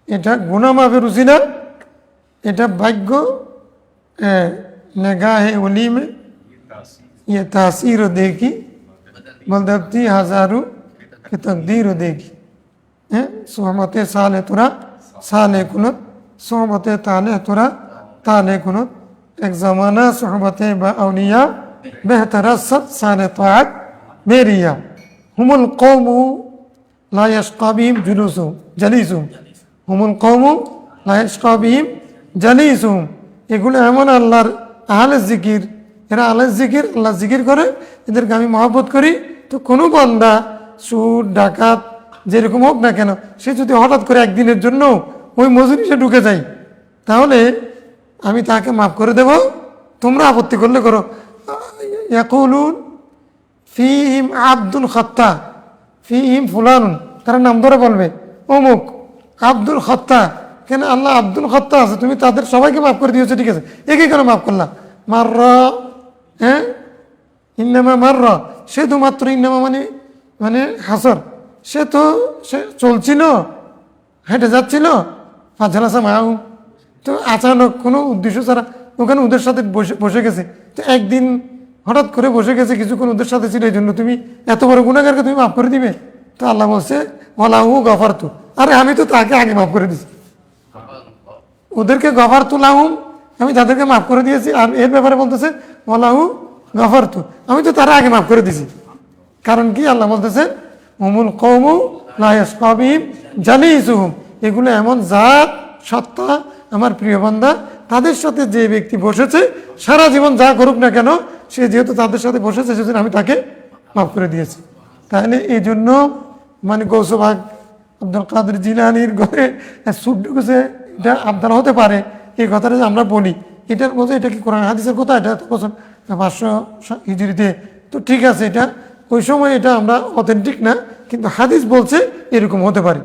এটা গুনাহ মাফের উসিলা, এটা ভাগ্য নেগাহে ওলি মে ये तासीर देखी बलदबती हजारू की तकदीर देखी है सोहबत साले तुरा साले कुनत सोहबत ताले तुरा ताले कुनत एक ज़माना सोहबत बाउनिया बेहतर सत साले ताअत मेरिया हुमुल कौमु ला यशका बिहिम जुलूसुहुम जलीसुहुम हुमुल कौमु ला यशका बिहिम जलीसुहुम, এগুলো এমন আল্লাহর আহলে জিকির, এরা আল্লাহ জিকির, আল্লাহ জিকির করে, এদেরকে আমি মহব্বত করি। তো কোনো বান্দা সুর ডাকাত যেরকম হোক না কেন, সে যদি হঠাৎ করে একদিনের জন্য ওই মজলিসে ঢুকে যায়, তাহলে আমি তাকে মাফ করে দেব। তোমরা আপত্তি করলে করো। ইয়াকুলুন ফিহিম আব্দুল খাত্তা ফিহিম ফুলানুন, তারা নাম ধরে বলবে অমুক আব্দুল খাত্তা, কেন আল্লাহ আব্দুল খাত্তা আছে, তুমি তাদের সবাইকে মাফ করে দিয়েছো, ঠিক আছে, একে কেন মাফ করলাম? মাররা, হ্যাঁ, ইন্নামা মাররা, সে তো মাত্র ইন্নামা মানে মানে হাসর, সে তো সে চলছিল, হেঁটে যাচ্ছিল, ফাজলাসা মাউ, তো আচানক কোনো উদ্দেশ্য ছাড়া ওখানে ওদের সাথে বসে গেছে, তো একদিন হঠাৎ করে বসে গেছে, কিছুক্ষণ ওদের সাথে ছিল, এই জন্য তুমি এত বড় গুনাহগারকে তুমি মাফ করে দিবে? তো আল্লাহ বলছে ওয়ালাহু গাফারতু, আরে আমি তো তাকে আগে মাফ করে দিছি, ওদেরকে গাফারতু লাহুম, আমি তাদেরকে মাফ করে দিয়েছি। আর এর ব্যাপারে বলতেছে ওয়ালাহু গাফারতু, আমি তো তারা আগে মাফ করে দিছি। কারণ কি? আল্লাহ বলতেছে হুমুল কওমু লা ইয়াশকা বিহিম জালিসুহুম, এগুলো এমন জাত সত্তা আমার প্রিয় বান্দা, তাদের সাথে যে ব্যক্তি বসেছে সারা জীবন যা করুক না কেন, সে যেহেতু তাদের সাথে বসেছে সেজন্য আমি তাকে মাফ করে দিয়েছি। তাহলে এই জন্য মানে গৌসবাগ আব্দুল কাদের জিলানির ঘরে সুট ঢুকেছে, এটা আবদাল হতে পারে, এই কথাটা যে আমরা বলি, এটার মধ্যে এটা কি কোরআন হাদিসের কথা? এটা তো বছর 500 হিজরিতে, তো ঠিক আছে, এটা ওই সময় এটা আমরা অথেন্টিক না, কিন্তু হাদিস বলছে এরকম হতে পারে।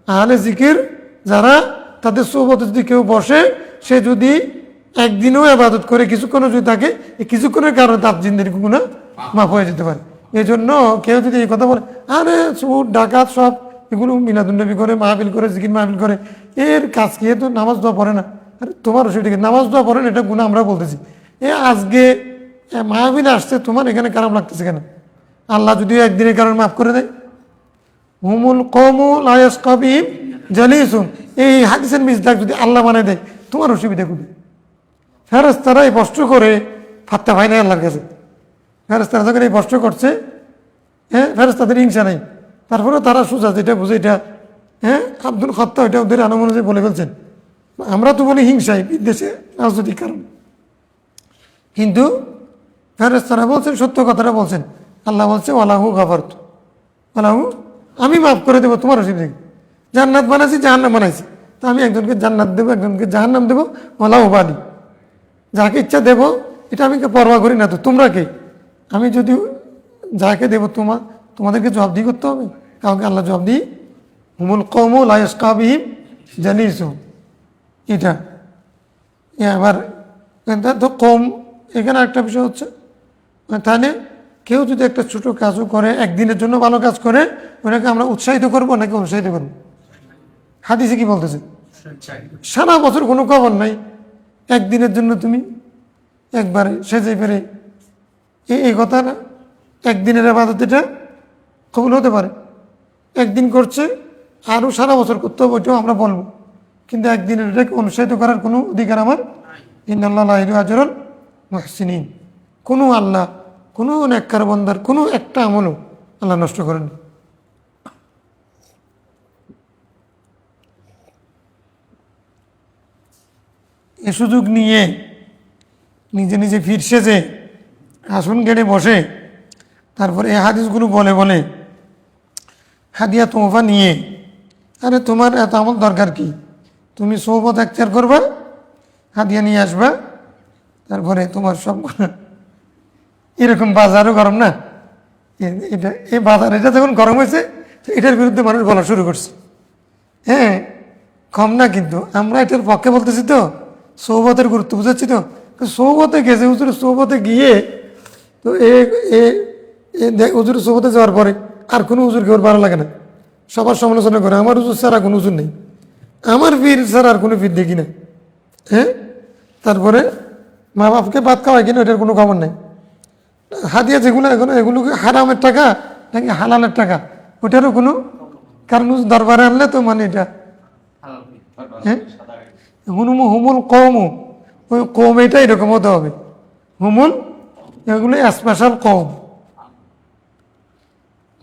আহলে জিকির যারা, তাদের সোহবতে যদি কেউ বসে, সে যদি একদিনও ইবাদত করে, কিছুক্ষণও যদি থাকে, এই কিছুক্ষণের কারণে তার জিন্দেগি গুনাহ মাফ হয়ে যেতে পারে। এই জন্য কেউ যদি এই কথা বলে, আরে সুদ ডাকাত সব এগুলো মিলাদুন্নবী করে, মাহফিল করে, জিকির মাহফিল করে, এর কাজ কি? তো নামাজ দোয়া পড়ে না। আরে তোমার সেটাকে নামাজ দোয়া পড়েন, এটা গুনাহ আমরা বলতেছি। আজকে মাহফিল আসছে, তোমার এখানে খারাপ লাগতেছে কেন? আল্লাহ যদি একদিনের কারণে মাফ করে দেয়, হুমুল কওমু লা ইয়াশকা বিহিম জালিসুহুম, এই হাদিসের মিসদাক যদি আল্লাহ বানায় দেয়, তোমার অসুবিধা কোথায়? ফেরেশতারা এই কষ্ট করে ফাত্তা পায় না আল্লাহর কাছে। ফেরেশতারা যখন এই কষ্ট করছে, ফেরেশতাদের হিংসা নেই, তারপরে তারা সোজা যেটা বুঝে এটা, আব্দুল খাত্তা এটা ওদের আনুমানুযায়ী বলে ফেলছেন। আমরা তো বলি হিংসায়, বিদ্বেষে, রাজনৈতিক কারণ, কিন্তু ফেরেশতারা বলছেন সত্য কথাটা বলছেন। আল্লাহ বলছে ওয়ালাহু গাফারতু, ওয়ালাহু, আমি মাফ করে দেবো, তোমার অসুবিধা নেই। জান্নাত বানাইছি, জাহান্নাম বানাইছি, তো আমি একজনকে জান্নাত দেবো, একজনকে জাহান্নাম দেবো, ওয়ালাহু বালি, যাকে ইচ্ছা দেবো, এটা আমি পরোয়া করি না। তো তোমরা কে? আমি যদি যাকে দেবো তোমাদেরকে জবাবদিহি করতে হবে, কাউকে আল্লাহ জবাবদিহি। হুমুল কওমু লা ইয়াশকা বিহিম জানিস এটা আবার তো কম। এখানে একটা বিষয় হচ্ছে, তাহলে কেউ যদি একটা ছোট কাজও করে, একদিনের জন্য ভালো কাজ করে, ওটাকে আমরা উৎসাহিত করবো নাকি উৎসাহিত করবো? হাদিসে কি বলতেছে? সারা বছর কোনো খবর নাই, একদিনের জন্য তুমি একবারে সেজে ফেরে, এই কথা না। একদিনের আবাদত এটা কবুল হতে পারে। একদিন করছে, আরও সারা বছর করতে হবে, ওইটাও আমরা বলবো, কিন্তু একদিনের এটাকে অনুৎসাহিত করার কোনো অধিকার আমার। ইন্নাল্লাহ লা ইয়াহদি আজরাল মুহসিনিন। কোনো আল্লাহ কোনো নেককার বান্দার কোনো একটা আমলও আল্লাহ নষ্ট করেন। এ সুযোগ নিয়ে নিজে নিজে ফিরছে যে আসন গেড়ে বসে, তারপরে এই হাদিসগুলো বলে বলে হাদিয়া তোহফা নিয়ে, আরে তোমার এত আমল দরকার কি? তুমি সৌবত এখতিয়ার করবা, হাদিয়া নিয়ে আসবা, তারপরে তোমার সব। এরকম বাজারও গরম না এটা, এই বাজার এটা যখন গরম হয়েছে, এটার বিরুদ্ধে মানুষ বলা শুরু করছে। হ্যাঁ, কম না, কিন্তু আমরা এটার পক্ষে বলতেছি তো, সৌবতের গুরুত্ব বুঝাচ্ছি তো। সৌবতে গেছে হুজুর, সৌবতে গিয়ে তো হুজুর সৌবতে যাওয়ার পরে আর কোনো হুজুরকে ওর ভালো লাগে না, সবার সমালোচনা করে, আমার হুজুর ছাড়া কোনো হুজুর নেই, আমার পীর ছাড়া আর কোনো পীর দেখি না। হ্যাঁ, তারপরে মা বাপকে ভাত খাওয়ায় কিনা ওটার কোনো খবর নেই। হাদিয়া যেগুলো এখন, এগুলো হারামের টাকা নাকি হালালের টাকা, ওটারও কোনো কারণ দরবারে আনলে তো মানে এটা। হ্যাঁ, হুমুল কম, ওই কম এটা এরকম হতে হবে। হুমুল এগুলো স্পেশাল কম।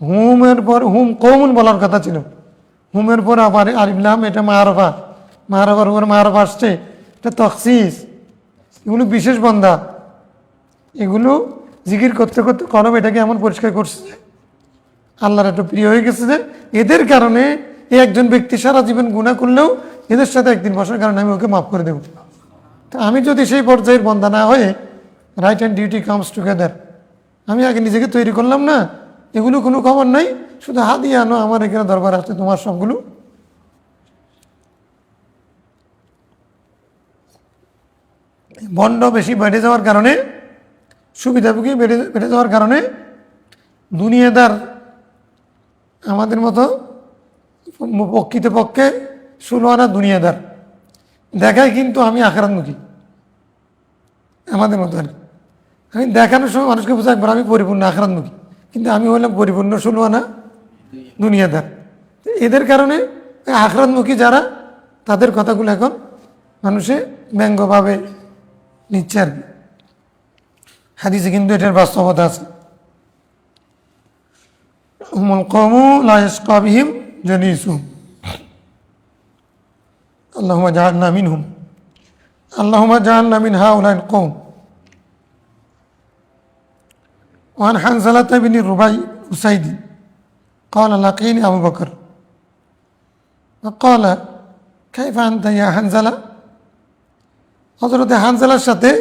হুমের পর হুম কৌমুন বলার কথা ছিল, হুমের পর আবার আলিফলাম, এটা মারফা, মারফার উপর মারফা আসছে, এটা তখসিস। এগুলো বিশেষ বান্দা, এগুলো জিকির করতে করতে কলম এটাকে এমন পরিষ্কার করছে যে আল্লাহর একটু প্রিয় হয়ে গেছে, যে এদের কারণে এই একজন ব্যক্তি সারা জীবন গুনাহ করলেও এদের সাথে একদিন বসার কারণে আমি ওকে মাফ করে দেব। তো আমি যদি সেই পর্যায়ের বান্দা না হয়ে, right and duty comes together, আমি আগে নিজেকে তৈরি করলাম না, এগুলো কোনো খবর নাই, শুধু হাদিয়া আনো, আমার এখানে দরবার আসছে তোমার সবগুলো। বন্ড বেশি বেড়ে যাওয়ার কারণে, সুবিধাভোগী বেড়ে যাওয়ার কারণে দুনিয়াদার আমাদের মতো প্রকৃতপক্ষে 16 আনা দুনিয়াদার দেখায়, কিন্তু আমি আখেরাতমুখী আমাদের মতো আর কি। আমি দেখানোর সময় মানুষকে বোঝাই আমি পরিপূর্ণ আখেরাতমুখী, কিন্তু আমি হলাম পরিপূর্ণ 16 আনা দুনিয়াদার। এদের কারণে আখেরাতমুখী যারা, তাদের কথাগুলো এখন মানুষে ব্যঙ্গভাবে নিচ্ছে আর কি। হাদিসে কিন্তু এটার বাস্তবতা আছে। হুমুল কওমু লা ইয়াশকা বিহিম জালিসুহুম, আল্লাহুম্মা জাআলনা মিনহুম, আল্লাহুম্মা জাআলনা মিন হাউলাইল কওম। وعن حنزلة بن الربيع الأسيدي قال لقيني أبو بكر فقال كيف أنت يا حنزلة؟ হযরত হানজালার সাথে,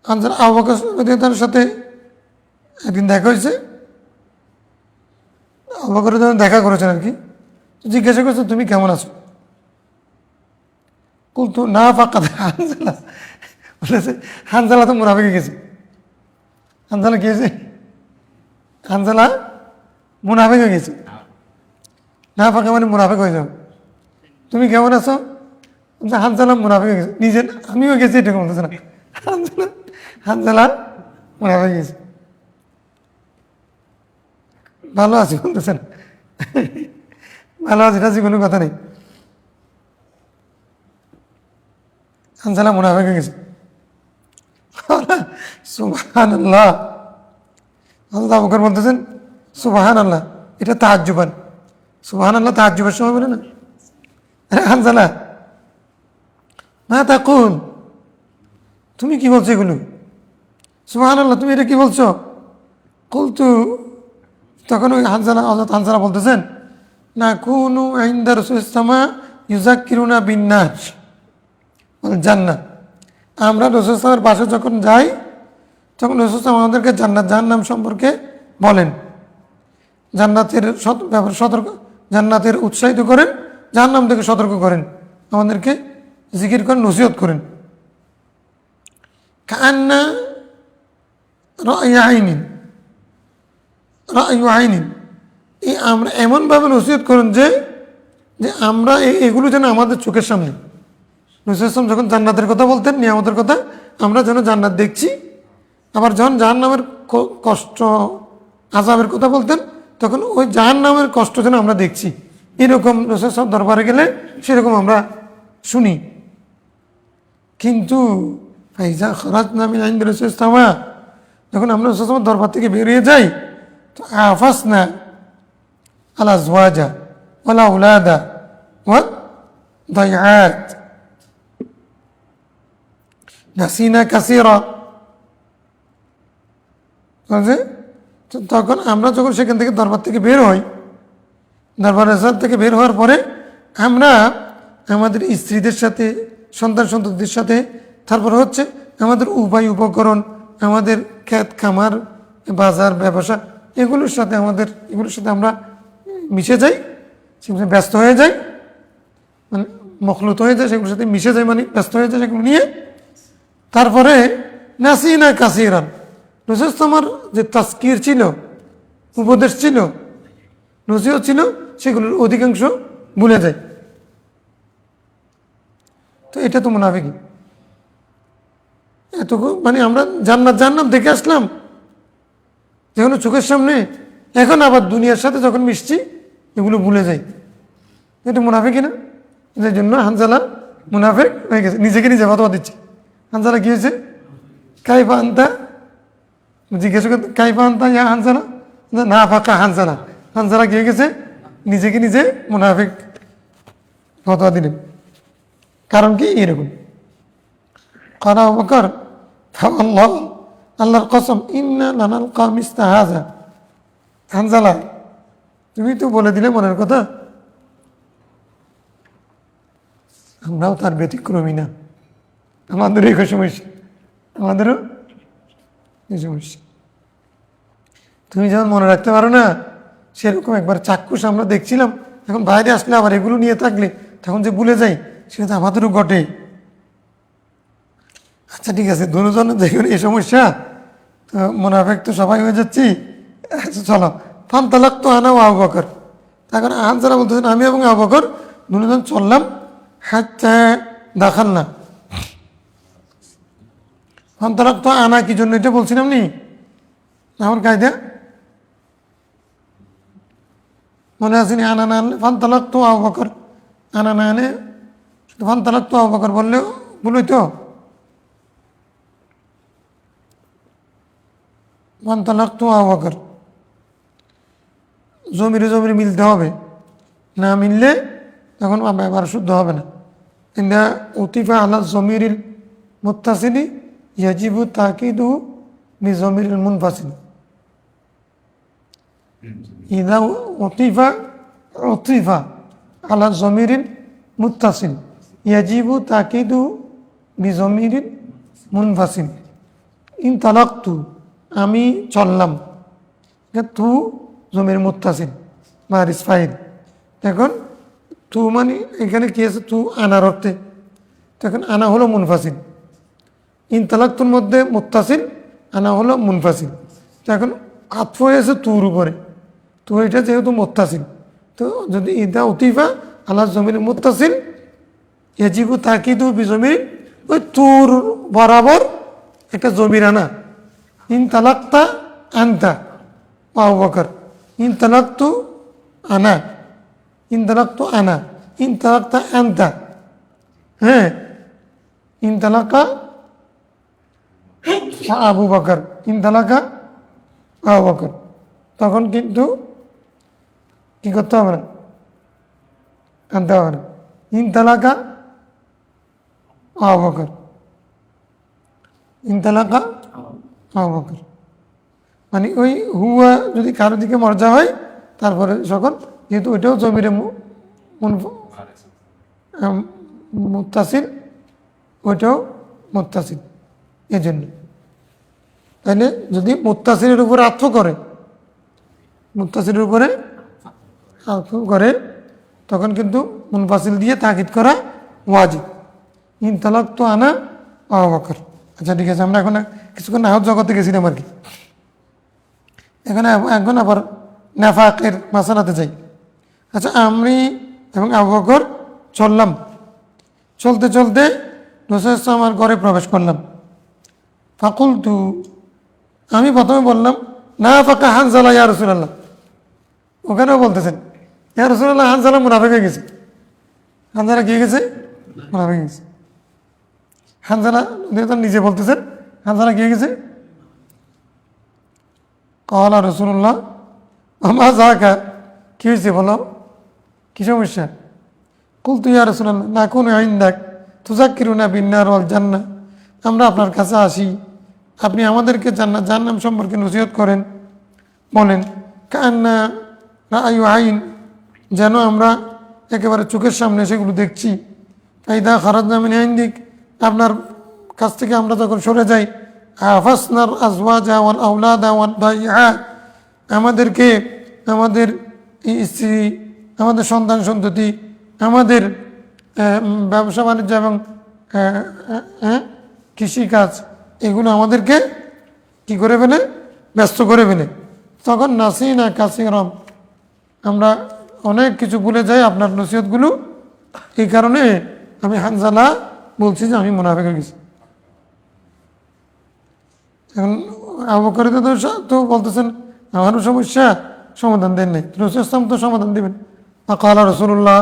হানজালা আবু বকর রাদিয়াল্লাহু সাথে একদিন দেখা হয়েছে, আবু বকর দেখা করেছেন আর কি। জিজ্ঞাসা করছে তুমি কেমন আছো? কুলতু না ফাকাদ হানজালা, বলেছে হানজালা তো মুনাফিকে গেছে। হানজালা গিয়েছে, হানজালা মুনাফিক হয়ে গেছে। না ফাঁকা মানে মুনাফিক হয়ে যাও। তুমি কেমন আছো? হানজালা মুনাফিক হয়ে গেছে। নিজে আমিও গেছি এটা বলতেছে না, হানজালা মুনাফিক হয়ে গেছে। ভালো আছি বলতেছেন, ভালো আছি, এটা কোনো কথা নেই। হানজালা মুনাফিক হয়ে গেছে। সুবহানাল্লাহ, আল্লাহ আবু বকর বলতেছেন সুবহানাল্লাহ, এটা তাহাজ্জুবান। সুবহানাল্লাহ তাহাজ্জুবের সময় বলে না। হানজালা মা তাকুল, তুমি কি বলছো এগুলো? সুবহানাল্লাহ, তুমি এটা কি বলছো? কুলতু, তখন ওই হানজালা, হযরত হানজালা বলতেছেন নাকুনু ইনদা রাসূলিল্লাহ সাল্লাল্লাহু আলাইহি ওয়াসাল্লাম ইউযাক্কিরুনা বিন-নাস ওয়াল জান্নাহ। আমরা রাসূল সাল্লাল্লাহু পাশে যখন যাই, তখন রাসূল সাল্লাল্লাহু আমাদেরকে জান্নাত জাহান্নাম সম্পর্কে বলেন, জান্নাতের ব্যাপারে সতর্ক, জান্নাতের উৎসাহিত করেন জাহান্নাম থেকে সতর্ক করেন, আমাদেরকে জিকির করেন, নসিহত করেন। কান্না রায় আইনিন, রায় আইনিন, এই আমরা এমনভাবে নসিহত করেন যে যে আমরা এগুলো যেন আমাদের চোখের সামনে। নসরুল ইসলাম যখন জান্নাতের কথা বলতেন, নিয়ামতের কথা, আমরা যেন জান্নাত দেখছি। আবার যখন জাহান্নামের কষ্ট আযাবের কথা বলতেন, তখন ওই জাহান্নামের কষ্ট যেন আমরা দেখছি। এরকম নসরুল ইসলাম দরবারে গেলে সেরকম আমরা শুনি। কিন্তু ফাইজা খরাজনা মিন ইনদি রাসূলিল্লাহ সাল্লাল্লাহু আলাইহি ওয়াসাল্লাম, যখন আমরা নসরুল ইসলামের দরবার থেকে বেরিয়ে যাই, তো আফাসনা আল আজওয়াজা ওয়াল আওলাদা ওয়া দাইআত নাসিনা কাসীরা। তখন আমরা যখন সেখান থেকে দরবার থেকে বের হই, দরবার থেকে বের হওয়ার পরে আমরা আমাদের স্ত্রীদের সাথে, সন্তান সন্ততিদের সাথে, তারপর হচ্ছে আমাদের উপায় উপকরণ, আমাদের ক্ষেত খামার, বাজার, ব্যবসা, এগুলোর সাথে আমরা মিশে যাই, সেগুলো ব্যস্ত হয়ে যাই, মানে মখলুত হয়ে যায়, সেগুলোর সাথে মিশে যায়, মানে ব্যস্ত হয়ে যায় সেগুলো নিয়ে। তারপরে নাসিনা কাসীরান, নসরুল ইসলামের যে তাজকির ছিল, উপদেশ ছিল, নসিহত ছিল, সেগুলোর অধিকাংশ ভুলে যায়। তো এটা তো মুনাফিকি। এতটুকু মানে আমরা জান্নাত দেখে আসলাম যেগুলো চোখের সামনে, এখন আবার দুনিয়ার সাথে যখন মিশছি এগুলো ভুলে যাই। এটা মুনাফিকি না? এই জন্য হানজালা মুনাফিক হয়ে গেছে, নিজেকে নিজে ফতোয়া দিচ্ছে। হানজালা কি হয়েছে? কাইফা আনতা, জিজ্ঞাসা করতে কাইফা আনতা ইয়া হানজালা, না ফাঁকা হানজালা। হানজালা কি হয়ে গেছে? নিজেকে নিজে মুনাফিক ফতোয়া দিলেন। কারণ কি? এরকম কারা আবু বকর, আল্লাহ, আল্লাহর কসম, ইন্না লানালকা মিসলা হাযা। হানজালা, তুমি তো বলে দিলে মনের কথা, আমরাও তার ব্যতিক্রমী না, আমাদেরও এই সমস্যা, আমাদেরও এই সমস্যা। তুমি যেমন মনে রাখতে পারো না, সেরকম একবার চাক্ষুষ আমরা দেখছিলাম, এখন বাইরে আসলে আবার এগুলো নিয়ে থাকলে তখন যে ভুলে যাই, সেটা তো আমাদেরও ঘটে। আচ্ছা ঠিক আছে, দুজনের দেখুন এই সমস্যা, তো মুনাফিক তো সবাই হয়ে যাচ্ছি। আচ্ছা চলো, ফানতালাক তো আনা ও আবু বকর। তখন হানজালা বলতেছেন, আমি এবং আবু বকর দুজন চললাম, হাত্তা দাখালনা। ফানতালাক তো আনা কি জন্য এটা বলছিলাম নি আমার কায়দা মনে আসেনি? আনা না আনলে ফানতালাক তো আবু বকর, আনা না আনে ফানতালাক তো আবু বকর বললেও বলই তো। ফানতালাক তো আবু বকর, জমিরে মিলতে হবে, না মিললে তখন ব্যবহার শুদ্ধ হবে না। ইন্দা উতিফা আলা জমিরিল মুত্তাসিলি ইয়াজিবু তাকিদুহু বিজমিরিল মুনফাসিল। ইদা উতিফা আলা জমিরিল মুত্তাসিল ইয়াজিবু তাকিদুহু বিজমিরিল মুনফাসিল। ইনতালাকতু, আমি চললাম, তু জমির মুত্তাসিল মারিস ফাইল। এখন তু মানে এখানে কি আছে? তু আনার অর্থে, তখন আনা হলো মুনফাসিল। ইনতালাকতুর মধ্যে মুত্তাসিল, আনা হলো মুনফাসিল। তো এখন আতফ হয়েছে তুর উপরে, তো এটা যেহেতু মুত্তাসিল, তো যদি ইদা উতিফা আলা জমির মুত্তাসিল ইয়াজিবু তাকিদু বিজমির, ওই তুর বরাবর একটা জমির আনা। ইনতালাক্তা আনতা আবু বকর, ইনতালাক্তু আনা, ইনতালাক্তু আনা, ইনতালাক্তা আনতা। হ্যাঁ, ইনতালাকা আবু বকর, ইনতালাকা আবু বকর। তখন কিন্তু কি করতে হবে না, আনতে হবে না। ইনতালাকা আবু বকর, ইনতালাকা আবু বকর, মানে ওই হুয়া যদি কারো দিকে মর্যা হয়, তারপরে সকল, যেহেতু ওইটাও জমিরে মুত্তাসিল, ওইটাও মুত্তাসিল, এই জন্য। তাহলে যদি মুত্তাসিলের উপরে আত্ম করে, মুত্তাসিলের উপরে আত্ম করে, তখন কিন্তু মুনফাসিল দিয়ে তাকিদ করা ওয়াজিব। ইন তালাক তো আনা আবু বকর। আচ্ছা ঠিক আছে, আমরা এখন কিছুক্ষণ আহত জগতে গেছিলাম আর কি। এখন আবার নাফাকের মাসালাতে যাই। আচ্ছা, আমি এবং আবু বকর চললাম, চলতে চলতে রাসূল আমার ঘরে প্রবেশ করলাম। ফাকুলতু, আমি প্রথমে বললাম, না ফাঁকা হানজালা ইয়া রাসূলুল্লাহ। ওখানেও বলতেছেন ইয়া রাসূলুল্লাহ, হানজালা মুনাফিক হয়ে গেছে। হানজালা কি গেছে? মুনাফিক হয়ে গেছে। হানজালা নিজে বলতেছেন হানজালা কি গেছে? ক্বালা রাসূলুল্লাহ আমা যাকা, কি হয়েছে বলো, কি সমস্যা? কুলতু ইয়া রাসূলুল্লাহ নাকুনু ইনদাক তুযাক্কিরুনা বিন-নার ওয়াল জান্নাহ, আমরা আপনার কাছে আসি, আপনি আমাদেরকে জান্নাত জাহান্নাম সম্পর্কে নসিহত করেন, বলেন। কান্না রাআয়ু আইন, যেন আমরা একেবারে চোখের সামনে সেগুলো দেখছি। ফাইদা খারাজনা মিন ইনদিক, আপনার কাছ থেকে আমরা যখন সরে যাই, আফাসনার আজওয়াজা ওয়াল আওলাদা ওয়াল বাইআ, আমাদেরকে আমাদের স্ত্রী, আমাদের সন্তান সন্ততি, আমাদের ব্যবসা বাণিজ্য এবং কৃষিকাজ, এগুলো আমাদেরকে কি করে ফেলে? ব্যস্ত করে ফেলে। তখন নাসিনা কাসীরাম, আমরা অনেক কিছু ভুলে যাই আপনার নসিহতগুলো। এই কারণে আমি হানজালা বলছি যে আমি মুনাফিক হয়ে গেছি। এখন আবু বকর তো বলতেছেন আমারও সমস্যা, সমাধান দেন নাই। রাসূল ইসলাম তো সমাধান দিবেন। ফাকালা রাসূলুল্লাহ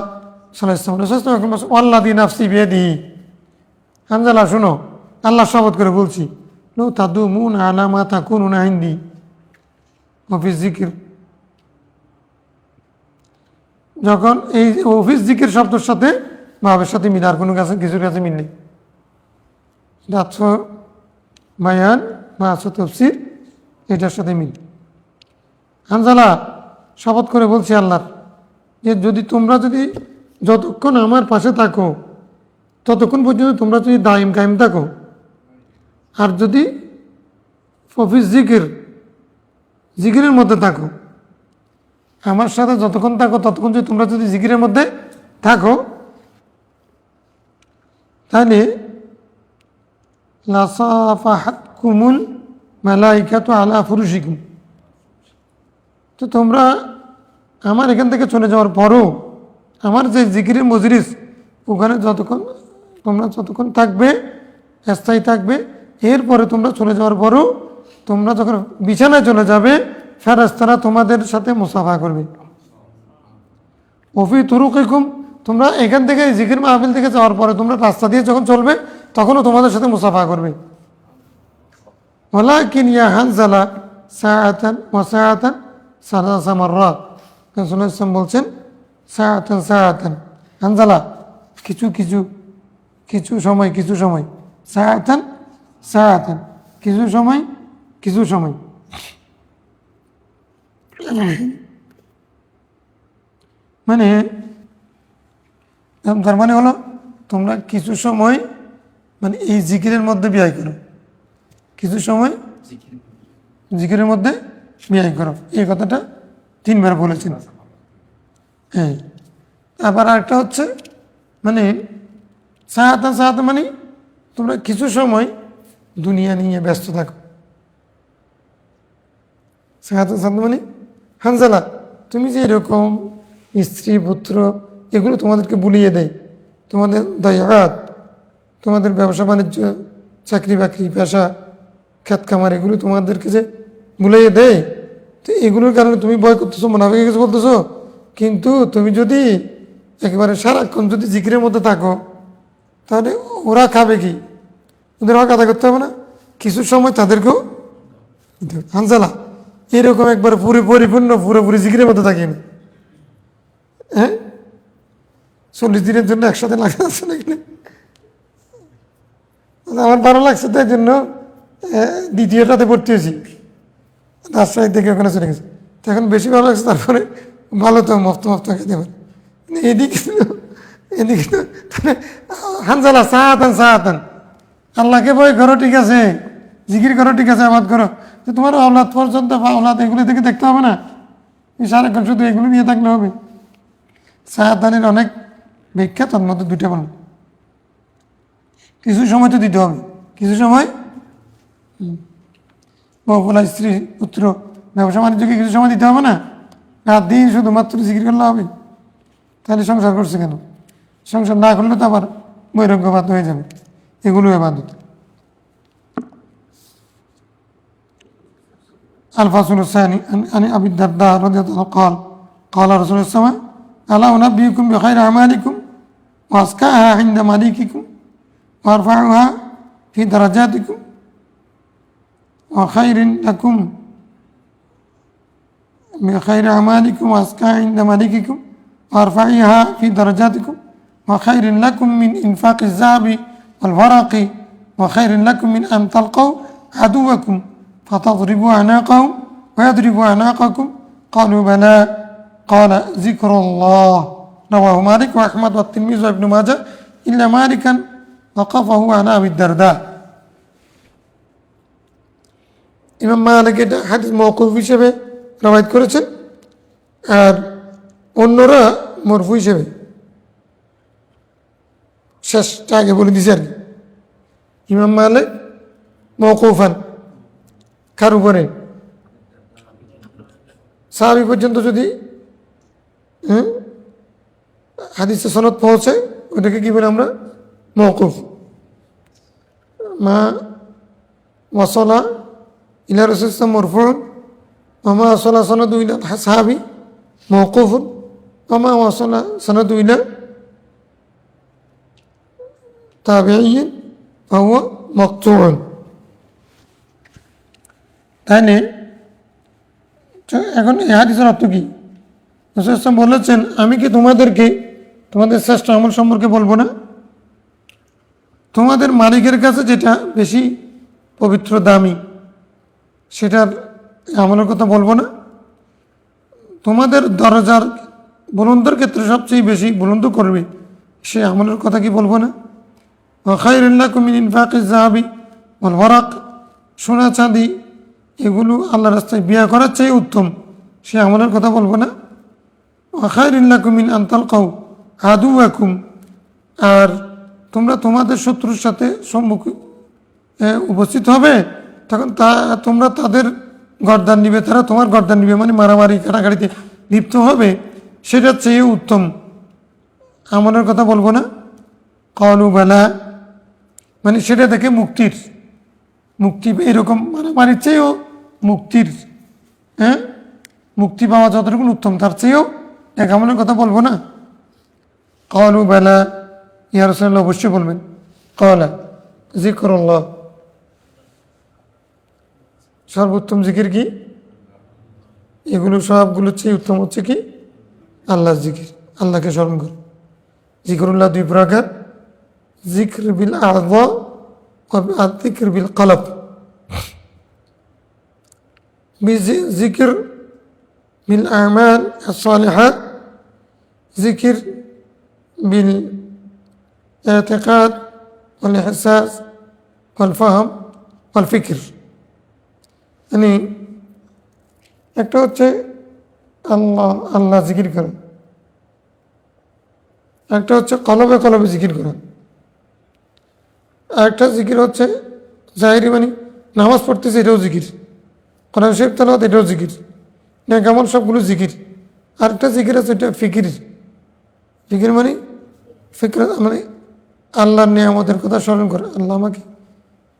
সাল্লাল্লাহু আলাইহি ওয়াসাল্লাম, রাসূল ইসলাম ওয়াল্লাযী নাফসি বিয়াদিহি, হানজালা শুনো, আল্লাহর শপথ করে বলছি, লো তাদুমুনা আলা মা তাকুনুনা ইনদি ওয়া ফি যিকর, যখন এই অফিস জিকির শব্দের সাথে ভাবের সাথে মিল, আর কোনো কাছে কিছুর কাছে মিল নেই। দাৎস বায়ান বা তাফসীর, এটার সাথে মিল। হানজালা শপথ করে বলছি আল্লাহর, যে যদি তোমরা যদি যতক্ষণ আমার পাশে থাকো ততক্ষণ পর্যন্ত তোমরা যদি দাইম কায়েম থাকো, আর যদি অফিস জিকিরের মধ্যে থাকো, আমার সাথে যতক্ষণ থাকো ততক্ষণ যদি তোমরা যদি জিকিরের মধ্যে থাকো, তাহলে লাসাফাহাতকুমুল মালাইকাতু আলা ফুরুশিকুম, তো তোমরা আমার এখান থেকে চলে যাওয়ার পরও আমার যে জিকিরের মজলিস, ওখানে তোমরা যতক্ষণ থাকবে, স্থায়ী থাকবে, এরপরে তোমরা চলে যাওয়ার পরও তোমরা যখন বিছানায় চলে যাবে, ফেরেশতারা তোমাদের সাথে মুসাফা করবে। ওফি তুরুকিকুম, তোমরা এখান থেকে জিকির মাহফিল থেকে যাওয়ার পরে তোমরা রাস্তা দিয়ে যখন চলবে তখনও তোমাদের সাথে মুসাফা করবে। ওয়ালাকিন ইয়া হানজালা সাআতান ওয়া সাআতান সালাসা মাররাত, রাসূল ইসলাম বলছেন সাআতান সাআতান, হানজালা কিছু সময় সাআতান সাআতান, কিছু সময় মানে, তার মানে হলো তোমরা কিছু সময় মানে এই জিকিরের মধ্যে ব্যয় করো, কিছু সময় জিকিরের মধ্যে ব্যয় করো, এই কথাটা 3 বার বলেছেন। হ্যাঁ, আবার আরেকটা হচ্ছে মানে সাহায্য মানে তোমরা কিছু সময় দুনিয়া নিয়ে ব্যস্ত থাকো। সাহায্য মানে হানজালা, তুমি যে এরকম স্ত্রী পুত্র এগুলো তোমাদেরকে বুলিয়ে দেয়, তোমাদের দায়াত, তোমাদের ব্যবসা বাণিজ্য, চাকরি বাকরি, পেশা, খেত খামার, এগুলো তোমাদেরকে যে বুলিয়ে দেয়, তো এগুলোর কারণে তুমি ভয় করতেছো, মুনাফিক কিছু বলতেছো। কিন্তু তুমি যদি একেবারে সারাক্ষণ যদি জিকিরের মধ্যে থাকো, তাহলে ওরা খাবে কি? ওদের হক আদায় করতে হবে না? কিছু সময় তাদেরকেও হানজালা এরকম একবার পুরোপুরি জিকিরের মধ্যে থাকি না। হ্যাঁ, 40 দিনের জন্য একসাথে লাগা যাচ্ছে না কিনা? আমার ভালো লাগছে, তাই জন্য দ্বিতীয়টাতে ভর্তি হয়েছি, রাজশাহী থেকে ওখানে চলে গেছে। তো এখন বেশি ভালো লাগছে, তারপরে ভালো তো মফত খেতে পারে। এদিকে তো হানজালা সাহাতান, আল্লাহকে ভয় করো, ঠিক আছে, জিকির করো, ঠিক আছে, আবাদ করো, তো তোমার আওলাদ পর্যন্ত বা আওলাদ এগুলো থেকে দেখতে হবে না, সারাক্ষণ শুধু এগুলো নিয়ে থাকলে হবে। সাহাতানের অনেক ভিক্ষা তার মধ্যে দুইটা বললাম। কিছু সময় তো দিতে হবে, কিছু সময় বহুলা স্ত্রী পুত্র ব্যবসা বাণিজ্যকে কিছু সময় দিতে হবে না? রাত দিন শুধুমাত্র জিকির করলে হবে? তাহলে সংসার করছে কেন? সংসার না করলে তো আবার বৈরাগ্যবাদ হয়ে যাবে। এগুলো ইবাদত। الفصل الثاني عن أبي الدرداء رضي الله عنه قال قال رسول الله صلى الله عليه وسلم ألا أنبئكم بخير أعمالكم وأزكاها عند مليككم وأرفعها في درجاتكم وخير لكم بخير أعمالكم وأزكاها عند مليككم وأرفعها في درجاتكم وخير لكم من إنفاق الذهب والورق وخير لكم من أن تلقوا عدوكم فتضربوا أعناقهم ويضربوا أعناقكم قالوا بلى قال ذكر الله رواه مالك وأحمد والترمذي وابن ماجه إلا مالكا وقفه عن أبي الدرداء ইমাম মালিক এটা হাদিস মওকুফ হিসেবে রওয়ায়াত করেছেন, আর অন্যরা মরফু হিসেবে। শেষটা আগে বলে দিছে আর কি। ইমাম মালিক মওকুফান, কার উপরে? সাহাবী পর্যন্ত যদি হাদিসে সনদ পৌঁছে ওটাকে কি বলে আমরা? মওকুফ। মা ওয়াসালা ইলা রাসূলিল্লাহ মারফুউন ওয়া মা ওয়াসালা সনদু ইলা সাহাবী মওকুফুন ওয়া মা ওয়াসালা সনদু ইলা তাবিঈন ফাহুয়া মাকতুউন। তাহলে এখন এই হাদিসের অর্থ কি? রাসূল সাল্লাল্লাহু আলাইহি ওয়াসাল্লাম বলেছেন, আমি কি তোমাদেরকে তোমাদের শ্রেষ্ঠ আমল সম্পর্কে বলবো না? তোমাদের মালিকের কাছে যেটা বেশি পবিত্র দামি সেটার আমলের কথা বলবো না? তোমাদের দরজার বুলন্দের ক্ষেত্রে সবচেয়ে বেশি বুলন্দ করবে সে আমলের কথা কি বলবো না? ওয়া খায়রুল লাকুম মিন ইনফাকিজ যাহাবি ওয়াল ওয়ারাক, সোনা চাঁদি এগুলো আল্লাহর রাস্তায় ব্যয় করার চেয়ে উত্তম সে আমলের কথা বলবো না? ওয়া খায়রুল লাকুম মিন আন তালকাউ আদুওয়াকুম, আর তোমরা তোমাদের শত্রুর সাথে সম্মুখে উপস্থিত হবে, তখন তোমরা তাদের গর্দান নিবে, তারা তোমার গর্দান নিবে, মানে মারামারি কাটাকাটিতে লিপ্ত হবে, সেটার চেয়ে উত্তম আমলের কথা বলবো না? ক্বালু বালা, মানে সেটা দেখে মুক্তি এরকম মারামারির চেয়েও মুক্তির মুক্তি পাওয়া যতটুকু উত্তম তার চেয়েও এক আমলের কথা বলবো না? ক্বালু বালা ইয়া রাসূলুল্লাহ, অবশ্যই বলবেন। ক্বালা যিকরুল্লাহ, সর্বোত্তম জিকির কি? এগুলো সবগুলোর চেয়ে উত্তম হচ্ছে কি? আল্লাহর জিকির, আল্লাহকে স্মরণ কর। যিকরুল্লাহ দুই প্রকার, যিকর বিল আযা ওয়া যিকর বিল কলব। যিকর বিল আমাল as-salihat, যিকির বিল ইতিকাদ ওয়াল ইহসাস ওয়াল ফাহম ওয়াল ফিকর। মানে একটা হচ্ছে আল্লাহ জিকির করা, একটা হচ্ছে কলবে কলবে জিকির করা, আর একটা জিকির হচ্ছে জাহিরি, মানে নামাজ পড়তেছে এটাও জিকির, কোরআন শরীফ তেলাওয়াত এটাও জিকির, কেমন সবগুলো জিকির। আর একটা জিকির আছে এটা ফিকির। ফিকির মানে মানে আল্লাহর নিয়ামতের কথা স্মরণ করে, আল্লাহ আমাকে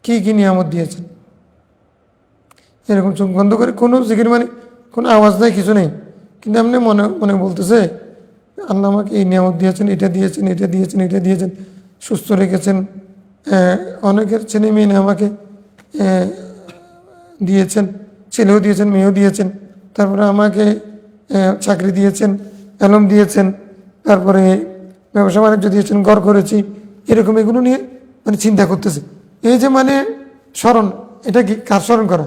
কী কী নিয়ামত দিয়েছেন, এরকম চোখ বন্ধ করে কোনো জিকির, মানে কোনো আওয়াজ নাই, কিছু নেই, কিন্তু এমনি মনে মনে বলতেছে আল্লাহ আমাকে এই নিয়ামত দিয়েছেন, এটা দিয়েছেন, এটা দিয়েছেন, এটা দিয়েছেন, সুস্থ রেখেছেন, অনেকের ছেলে মেয়ে আমাকে দিয়েছেন, ছেলেও দিয়েছেন, মেয়েও দিয়েছেন, তারপরে আমাকে চাকরি দিয়েছেন, এলম দিয়েছেন, তারপরে ব্যবসা বাণিজ্য দিয়েছেন, ঘর করেছি, এরকম এগুলো নিয়ে মানে চিন্তা করতেছে। এই যে মানে স্মরণ, এটা কি কার স্মরণ করা?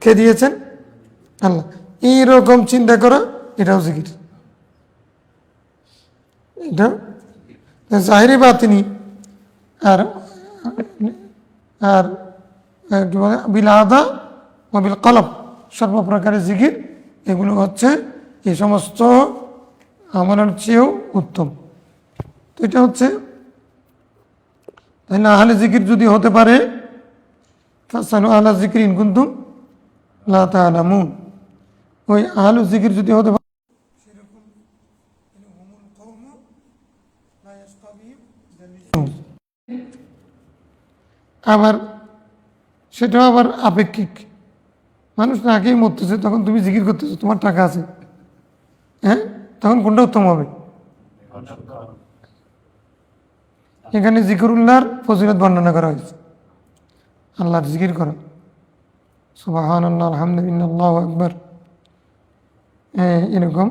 কে দিয়েছেন? আল্লাহ। এইরকম চিন্তা করা এটাও জিকির, এটা জাহিরি বাতিনি। আর আর কি বলে বিল আদা ও বিল কলব, সর্বপ্রকারের জিকির এগুলো হচ্ছে এই সমস্ত আমলের চেয়েও উত্তম। তো এটা হচ্ছে, তাই না? আহলে জিকির যদি হতে পারে, ফাসালু আহলা যিকরি ইন কুনতুম লা তা'লামুন, ওই আহলু জিকির যদি হতে পারে সেরকম হুমুল কওমু লা ইয়াশকা বিহিম জালিসুহুম। আবার সেটাও আবার আপেক্ষিক। মানুষ না খেয়ে মরতেছে, তখন তুমি জিকির করতেছো, তোমার টাকা আছে, হ্যাঁ, তখন কোনটা উত্তম হবে? এখানে জিকিরুল্লাহর ফজিলত বর্ণনা করা হয়েছে, আল্লাহর জিকির করা, সুবহানাল্লাহ, আলহামদুলিল্লাহ, আল্লাহু আকবার, এরকম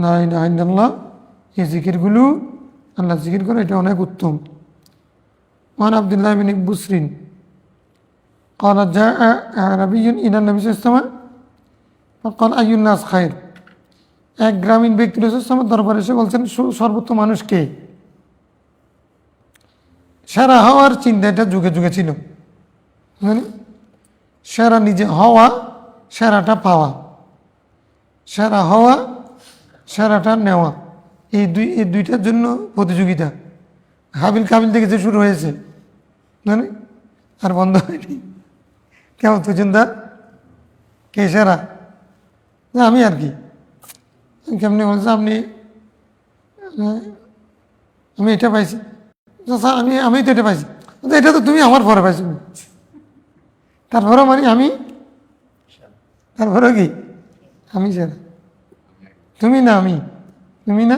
লা ইলাহা ইল্লাল্লাহ, এই জিকিরগুলো আল্লাহ জিকির করা, এটা অনেক উত্তম। ওয়ান আব্দুল্লাহ বিন বুসরিন قال جاء أعرابي إلى النبي صلى الله عليه وسلم فقال أي الناس خير। এক গ্রামীণ ব্যক্তি রাসূল সাল্লাল্লাহু আলাইহি ওয়াসাল্লাম দরবারে এসে বলছেন, সর্বোত্তম মানুষ কে? সেরা হওয়ার চিন্তাটা যুগে যুগে ছিল, মানে সেরা নিজে হওয়া, সেরাটা পাওয়া, সেরা হওয়া, সেরাটা নেওয়া, এই দুইটার জন্য প্রতিযোগিতা হাবিল কাবিল থেকে যে শুরু হয়েছে, মানে আর বন্ধ হয়নি। কেমন পর্যন্ত কে সেরা? আমি আর কি, কেমনি বলছে আপনি, আমি এটা পাইছি, আমি তো এটা পাইছি, এটা তো তুমি আমার পরে পাইছি, তারপরে মানে আমি, তারপরে কি আমি সেরা, তুমি না আমি, তুমি না,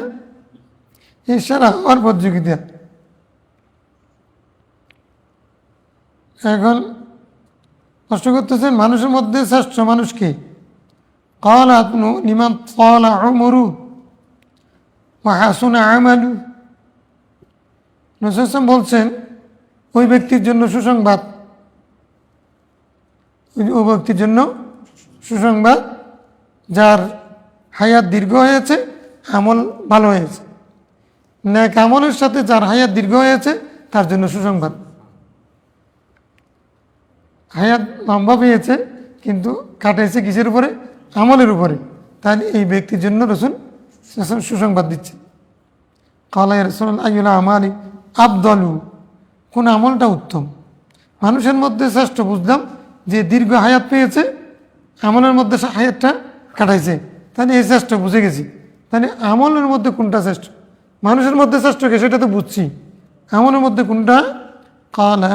এই সেরা আমার প্রতিযোগিতা। এখন প্রশ্ন করতেছেন, মানুষের মধ্যে শ্রেষ্ঠ মানুষ কে? قال ابن لمن طال عمره وحسن عمله। রাসূল সাল্লাল্লাহু বলছেন, ওই ব্যক্তির জন্য সুসংবাদ, ওই ব্যক্তির জন্য সুসংবাদ যার হায়াত দীর্ঘ হয়েছে, আমল ভালো হয়েছে। নেক আমলের সাথে যার হায়াত দীর্ঘ হয়েছে তার জন্য সুসংবাদ। হায়াত লম্বা পেয়েছে কিন্তু কাটাইছে কিসের উপরে? আমলের উপরে। তাহলে এই ব্যক্তির জন্য রাসূল সুসংবাদ দিচ্ছে। ক্বালা ইয়া রাসূলাল্লাহ আইয়ুল আমালি আফদালু, কোন আমলটা উত্তম? মানুষের মধ্যে শ্রেষ্ঠ বুঝলাম যে দীর্ঘ হায়াত পেয়েছে, আমলের মধ্যে হায়াতটা কাটাইছে, তাহলে এই শ্রেষ্ঠ বুঝে গেছি। তাহলে আমলের মধ্যে কোনটা শ্রেষ্ঠ? মানুষের মধ্যে শ্রেষ্ঠ কে সেটা তো বুঝছি, আমলের মধ্যে কোনটা? ক্বালা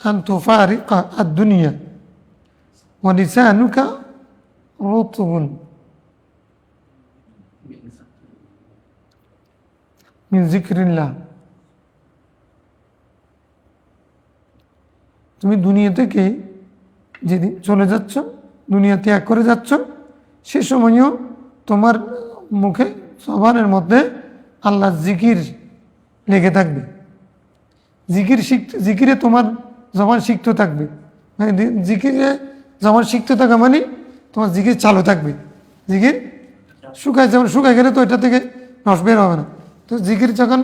আন তুফারিকা আদ-দুনিয়া ওয়া লিসানুকা রুতবুন মিন যিকরিল্লাহ। তুমি দুনিয়া থেকে যেদিন চলে যাচ্ছ, দুনিয়া ত্যাগ করে যাচ্ছ, সে সময়ও তোমার মুখে, জবানের মধ্যে আল্লাহর জিকির লেগে থাকবে। জিকিরে তোমার জবান সিক্ত থাকবে, মানে জিকিরে জবান সিক্ত থাকা মানে তোমার জিকির চালু থাকবে। জিকির শুকায় গেলে তো এটা থেকে রস বের হবে না। তো জিকির যখন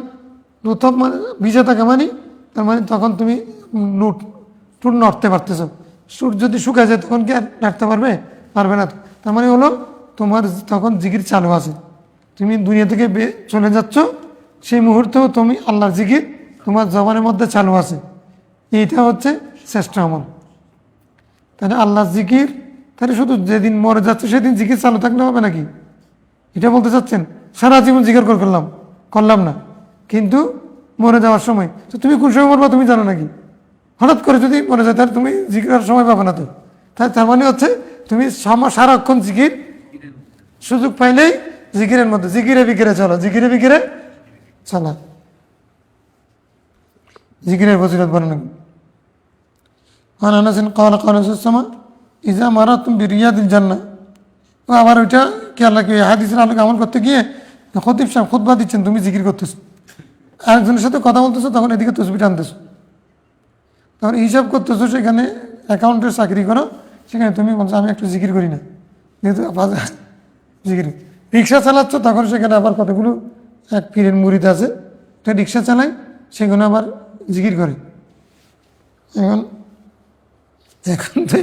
প্রথম মানে ভিজে থাকে মানে, তার মানে তখন তুমি টুট নড়তে পারতেছ। সুর যদি শুকায় যায় তখন কি আর নাড়তে পারবে না। তার মানে হলো তোমার তখন জিকির চালু আছে। তুমি দুনিয়া থেকে চলে যাচ্ছ, সেই মুহূর্তেও তুমি আল্লাহর জিকির তোমার জবানের মধ্যে চালু আছে। এইটা হচ্ছে শ্রেষ্ঠ আমল। তাহলে আল্লাহর জিকির, তাহলে শুধু যেদিন মরে যাচ্ছে সেদিন জিকির চালু থাকলে হবে নাকি? এটা বলতে চাচ্ছেন? সারা জীবন জিকির করলাম না, কিন্তু মরে যাওয়ার সময়, তো তুমি কোন সময় মরবা তুমি জানো নাকি? হঠাৎ করে যদি মরে যায় তাহলে তুমি জিকিরের সময় পাবে না। তো তার মানে হচ্ছে তুমি সারাক্ষণ জিকির, সুযোগ পাইলেই জিকিরের মধ্যে জিকিরে বিকিরে চলো, জিকিরে বিকিরে চলা, জিকিরের ফজিলত বর্ণনা। আন আনাস ক্বালা ক্বালা রাসূলুল্লাহ সাল্লাল্লাহু আলাইহি ওয়াসাল্লাম ইযা মারাতুম বিরিয়াদিল জান্নাহ। ও আবার ওইটা কি আল্লাহ কি হাদিসের আলোকে আমল করতে গিয়ে খতিব সাহেব খুতবা দিচ্ছেন, তুমি জিকির করতেছো, আরেকজনের সাথে কথা বলতেছো, তখন এদিকে তসবিহ টানতেছো, তখন হিসাব করতেছো, সেখানে অ্যাকাউন্টের চাকরি করো, সেখানে তুমি বলছো আমি একটু জিকির করি না, যেহেতু জিকির। রিক্সা চালাচ্ছ, তখন সেখানে আবার কতগুলো এক পীরের মুরিদ আছে, তো রিক্সা চালায়, সেখানে আবার জিকির করে। এখন তো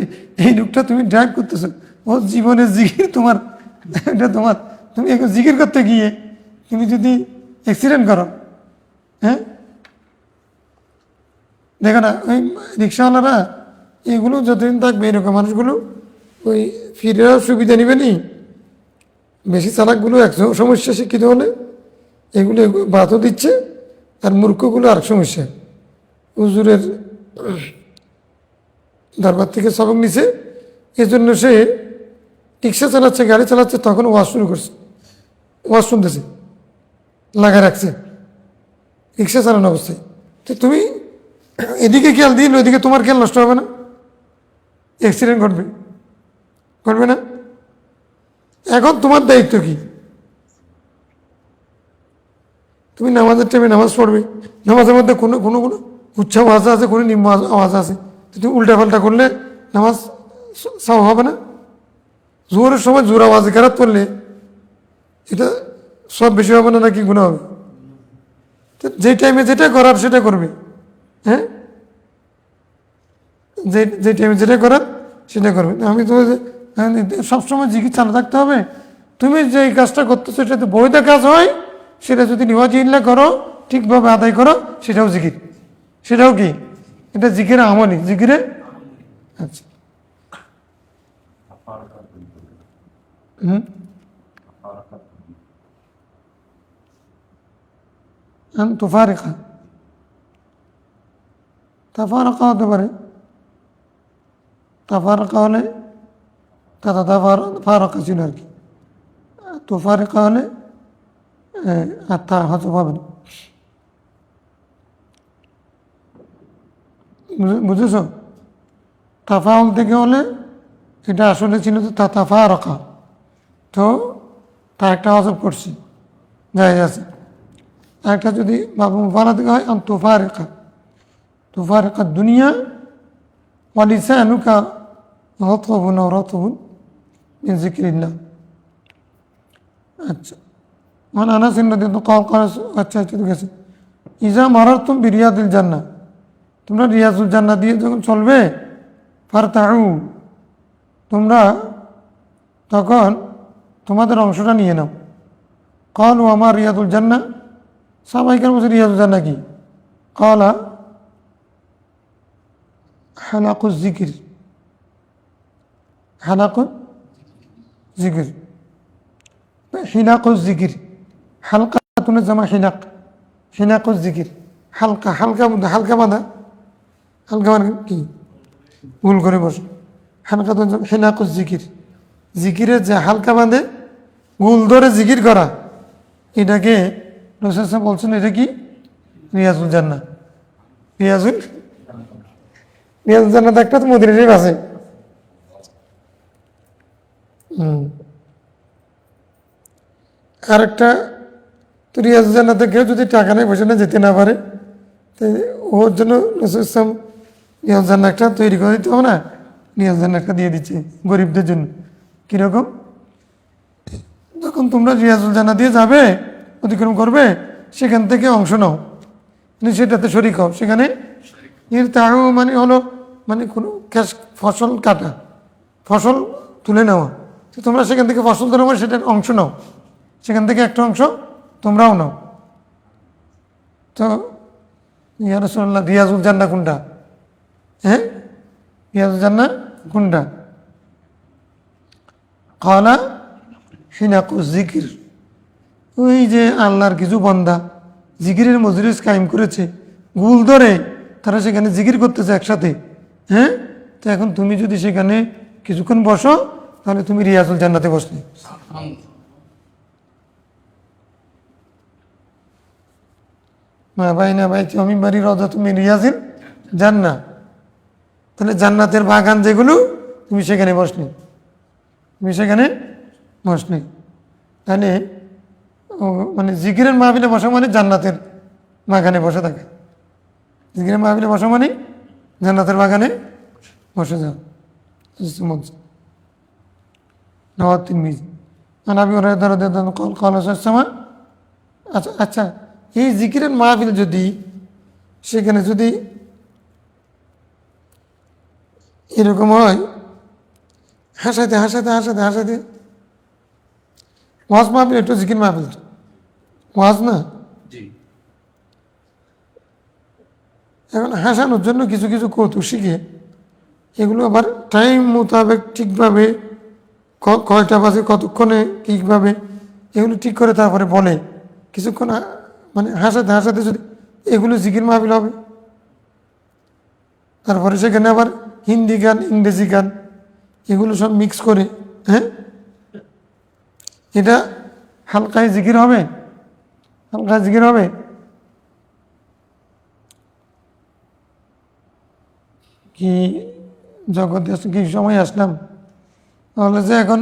এই লোকটা তুমি ড্রাইভ করতেছো, ও জীবনের জিকির তোমার, এটা তুমি এখন জিকির করতে গিয়ে তুমি যদি অ্যাক্সিডেন্ট করো, হ্যাঁ, দেখো না ওই রিক্সাওয়ালারা এগুলো যতদিন থাকবে এরকম মানুষগুলো ওই ফিরেও সুবিধা নেবে নি। বেশি চালাকগুলো এক সমস্যা শিক্ষিত হলে এগুলো ভাতও দিচ্ছে, আর মূর্খগুলো আর সমস্যা। হুজুরের দরবার থেকে সবক নিছে, এজন্য সে রিক্সা চালাচ্ছে, গাড়ি চালাচ্ছে, তখন ওয়াজ শুরু করছে, ওয়াজ শুনতেছে, লাগা রাখছে রিক্সা চালানো অবস্থায়। তো তুমি এদিকে খেয়াল দিন, ওইদিকে তোমার খেয়াল নষ্ট হবে না? অ্যাক্সিডেন্ট ঘটবে, ঘটবে না? এখন তোমার দায়িত্ব কি? তুমি নামাজের টাইমে নামাজ পড়বে, নামাজের মধ্যে কোনো কোনো কোনো উচ্চ আওয়াজ আছে, কোনো নিম্ন আওয়াজ আছে, তুমি উল্টাপাল্টা করলে নামাজ সব হবে না? জোরের সময় জোর আওয়াজে কেরাত করলে এটা সব বেশি হবে না, নাকি গুনাহ হবে? তো যে টাইমে যেটা করার সেটা করবে। হ্যাঁ, যে টাইমে যেটা করার সেটা করবে। আমি তো সবসময় জিকির চালু থাকতে হবে। তুমি যে কাজটা করতেছো সেটা যদি বৈধ কাজ হয়, সেটা যদি নিওয়াজিল্লা করো, ঠিকভাবে আদায় করো, সেটাও জিকির। সেটাও কি? এটা জিকির আমলি, জিকিরে। আচ্ছা, তুফারিকা, তাফারাকা হতে পারে। তাফারাকা হলে ফারাকা ছিল আর কি। তুফারিকা হলে আর তা হতে পাবে না। বুঝেছ? তাফাউল থেকে হলে এটা আসলে ছিল তো তাফারাকা, তো তা একটা হজব করছি, যাই আছে। একটা যদি বাবু মুফালা থেকে হয়, তুফারিকা, তুফারিকা দুনিয়া ওয়ালিসানুকা রাতবুন ওয়া রাতবুন মিন যিকরিল্লাহ। আচ্ছা, মান আনাস রাদিয়াল্লাহু আনহু قال আচ্ছা ঠিক আছে, ইজা মারারতুম বিরিয়াদিল জান্নাহ, তোমরা রিয়াজুল জান্নাহ দিয়ে যখন চলবে, ফারতাউ, তোমরা তখন তোমাদের অংশটা নিয়ে নাও। ক্বালু আমার রিয়াদুল জান্নাহ, সাহাবায়ে কেরাম বলছে রিয়াজুল জান্নাহ কি? ক্বালা হালাকুজ জিকির, হালাকুজ জিকির, হিনাকুজ জিকির, হালকা তুনে জামা হিনাক, হিনাকুজ জিকির, হালকা, হালকা মধ্যে হালকা বাঁধা, হালকা মানে কি? ভুল করে বসে, হালকা তুনে হিনাকুজ জিকির, জিকিরের যে হালকা বাঁধে ভুল ধরে জিকির করা, এটাকে রাসূল সাল্লাল্লাহু আলাইহি ওয়াসাল্লাম বলছেন এটা কি? রিয়াজুল জান্নাহ। রিয়াজুল জান্নাত একটা তো মদিনা শরীফ আছে। আরেকটা তো রিয়াজুল জান্নাতে কেউ যদি টাকা নেই বসে না যেতে না পারে, তো ওর জন্য রাসূল সাল্লাল্লাহু আলাইহি ওয়াসাল্লাম রিয়াজুল জান্নাহ একটা তৈরি করে দিতে হবে না? রিয়াজুল জান্নাহ একটা দিয়ে দিচ্ছে গরিবদের জন্য। কীরকম? যখন তোমরা রিয়াজুল জান্নাহ দিয়ে যাবে, অতিক্রম করবে, সেখান থেকে অংশ নাও, সেটাতে শরীক হও। সেখানে তাও মানে হলো মানে কোনো ফসল কাটা, ফসল তুলে নেওয়া। তো তোমরা সেখান থেকে ফসল তুলে নেওয়া, সেটার অংশ নাও, সেখান থেকে একটা অংশ তোমরাও নাও। তো ইয়া রাসূলুল্লাহ, রিয়াজুল জান্নাহ কোনটা? হ্যাঁ, রিয়াজুল জান্নাহ কোনটা? ক্বালা হিনাকুজ জিকির, ওই যে আল্লাহর কিছু বান্দা জিকিরের মজলিস কায়েম করেছে, গুল ধরে তারা সেখানে জিকির করতেছে একসাথে। হ্যাঁ, তো এখন তুমি যদি সেখানে কিছুক্ষণ বসো, তাহলে তুমি রিয়াজুল জান্নাতে বসলে। মা ভাই না ভাই, আমি বাড়ি রজা, তুমি রিয়াজিল জান্নাহ, তাহলে জান্নাতের বাগান যেগুলো, তুমি সেখানে বসলে, তুমি সেখানে বসলে। তাহলে মানে জিকিরের মাহফিলে বসা মানে জান্নাতের বাগানে বসে থাকে। জিকিরের মাহফিলে বসা মানে জান্নাতের বাগানে বসে যাও। আচ্ছা আচ্ছা, এই জিকিরের মাহফিল যদি সেখানে যদি এরকম হয়, হাসাইতে হাসাইতে হাসাইতে হাসাইতে, ওয়াজ মাহফিল একটু জিকির মাহফিল, ওয়াজ না, এখন হাসানোর জন্য কিছু কিছু কৌতুক শিখে এগুলো আবার টাইম মোতাবেক ঠিকভাবে কয়টা বাজে কতক্ষণে কীভাবে এগুলো ঠিক করে তারপরে বলে কিছুক্ষণ মানে হাসাতে হাসাতে যদি এগুলো জিকির মাহফিল হবে। তারপরে সেখানে আবার হিন্দি গান ইংরেজি গান এগুলো সব মিক্স করে, হ্যাঁ, এটা হালকায় জিকির হবে? হালকায় জিকির হবে? কি জগতে কি সময় আসলাম? তাহলে যে এখন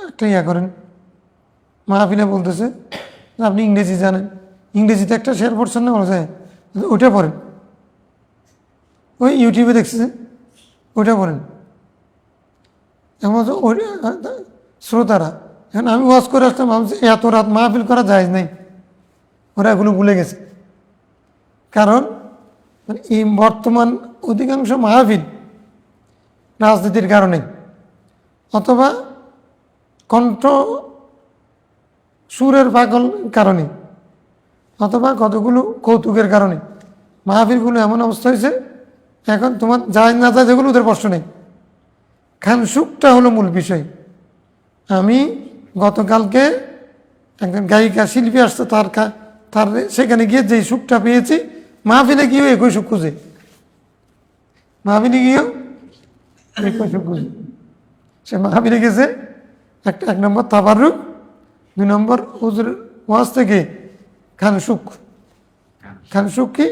একটা ইয়া করেন, মাহফিলে বলতেছে যে আপনি ইংরেজি জানেন, ইংরেজিতে একটা শেয়ার পড়ছেন না, বলেছে ওইটা পড়েন, ওই ইউটিউবে দেখছে ওইটা পড়েন। এমন ওই শ্রোতারা, এখন আমি ওয়াজ করে আসলাম, এত রাত মাহফিল করা যায় নাই, ওরা এগুলো ভুলে গেছে। কারণ মানে এই বর্তমান অধিকাংশ মাহফিল রাজনীতির কারণে অথবা কণ্ঠ সুরের পাগল কারণে অথবা কতগুলো কৌতুকের কারণে মাহফিলগুলো এমন অবস্থা হয়েছে এখন তোমার যায় না যায় যেগুলো ওদের প্রশ্ন নেই, খানসুকটা হলো মূল বিষয়। আমি গতকালকে একজন গায়িকা শিল্পী আসছে, তার সেখানে গিয়ে যেই সুখটা পেয়েছি মাহফিলে গিয়েও একই সুখ খুঁজে, মাহফিলে গিয়েও একই সুখ খুঁজে। সে মাহফিলে গেছে এক নম্বর তাবারুক, 2 নম্বর হুজুর ওয়াজ থেকে খানসুক। খানসুক কি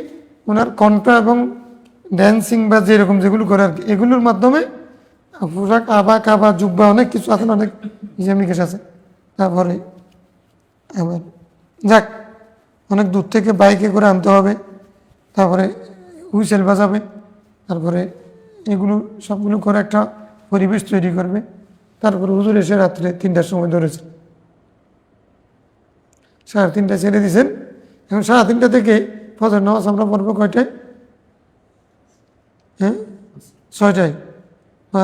ওনার কণ্ঠ এবং ড্যান্সিং বা যেরকম যেগুলো করে আর কি, এগুলোর মাধ্যমে পোশাক আবা কাবা জুব্বা অনেক কিছু আছে, অনেক হিসাব নিকেশ আছে। তারপরে আবার যাক অনেক দূর থেকে বাইকে করে আনতে হবে, তারপরে হুইসেল বাজাবে, তারপরে এগুলো সবগুলো করে একটা পরিবেশ তৈরি করবে। তারপরে হুজুর এসে রাত্রে 3টার সময় ধরেছে, 3:30 ছেড়ে দিয়েছেন। এখন 3:30 থেকে ফজর নামাজ আমরা পড়বো কয়টায়? হ্যাঁ 6টায় বা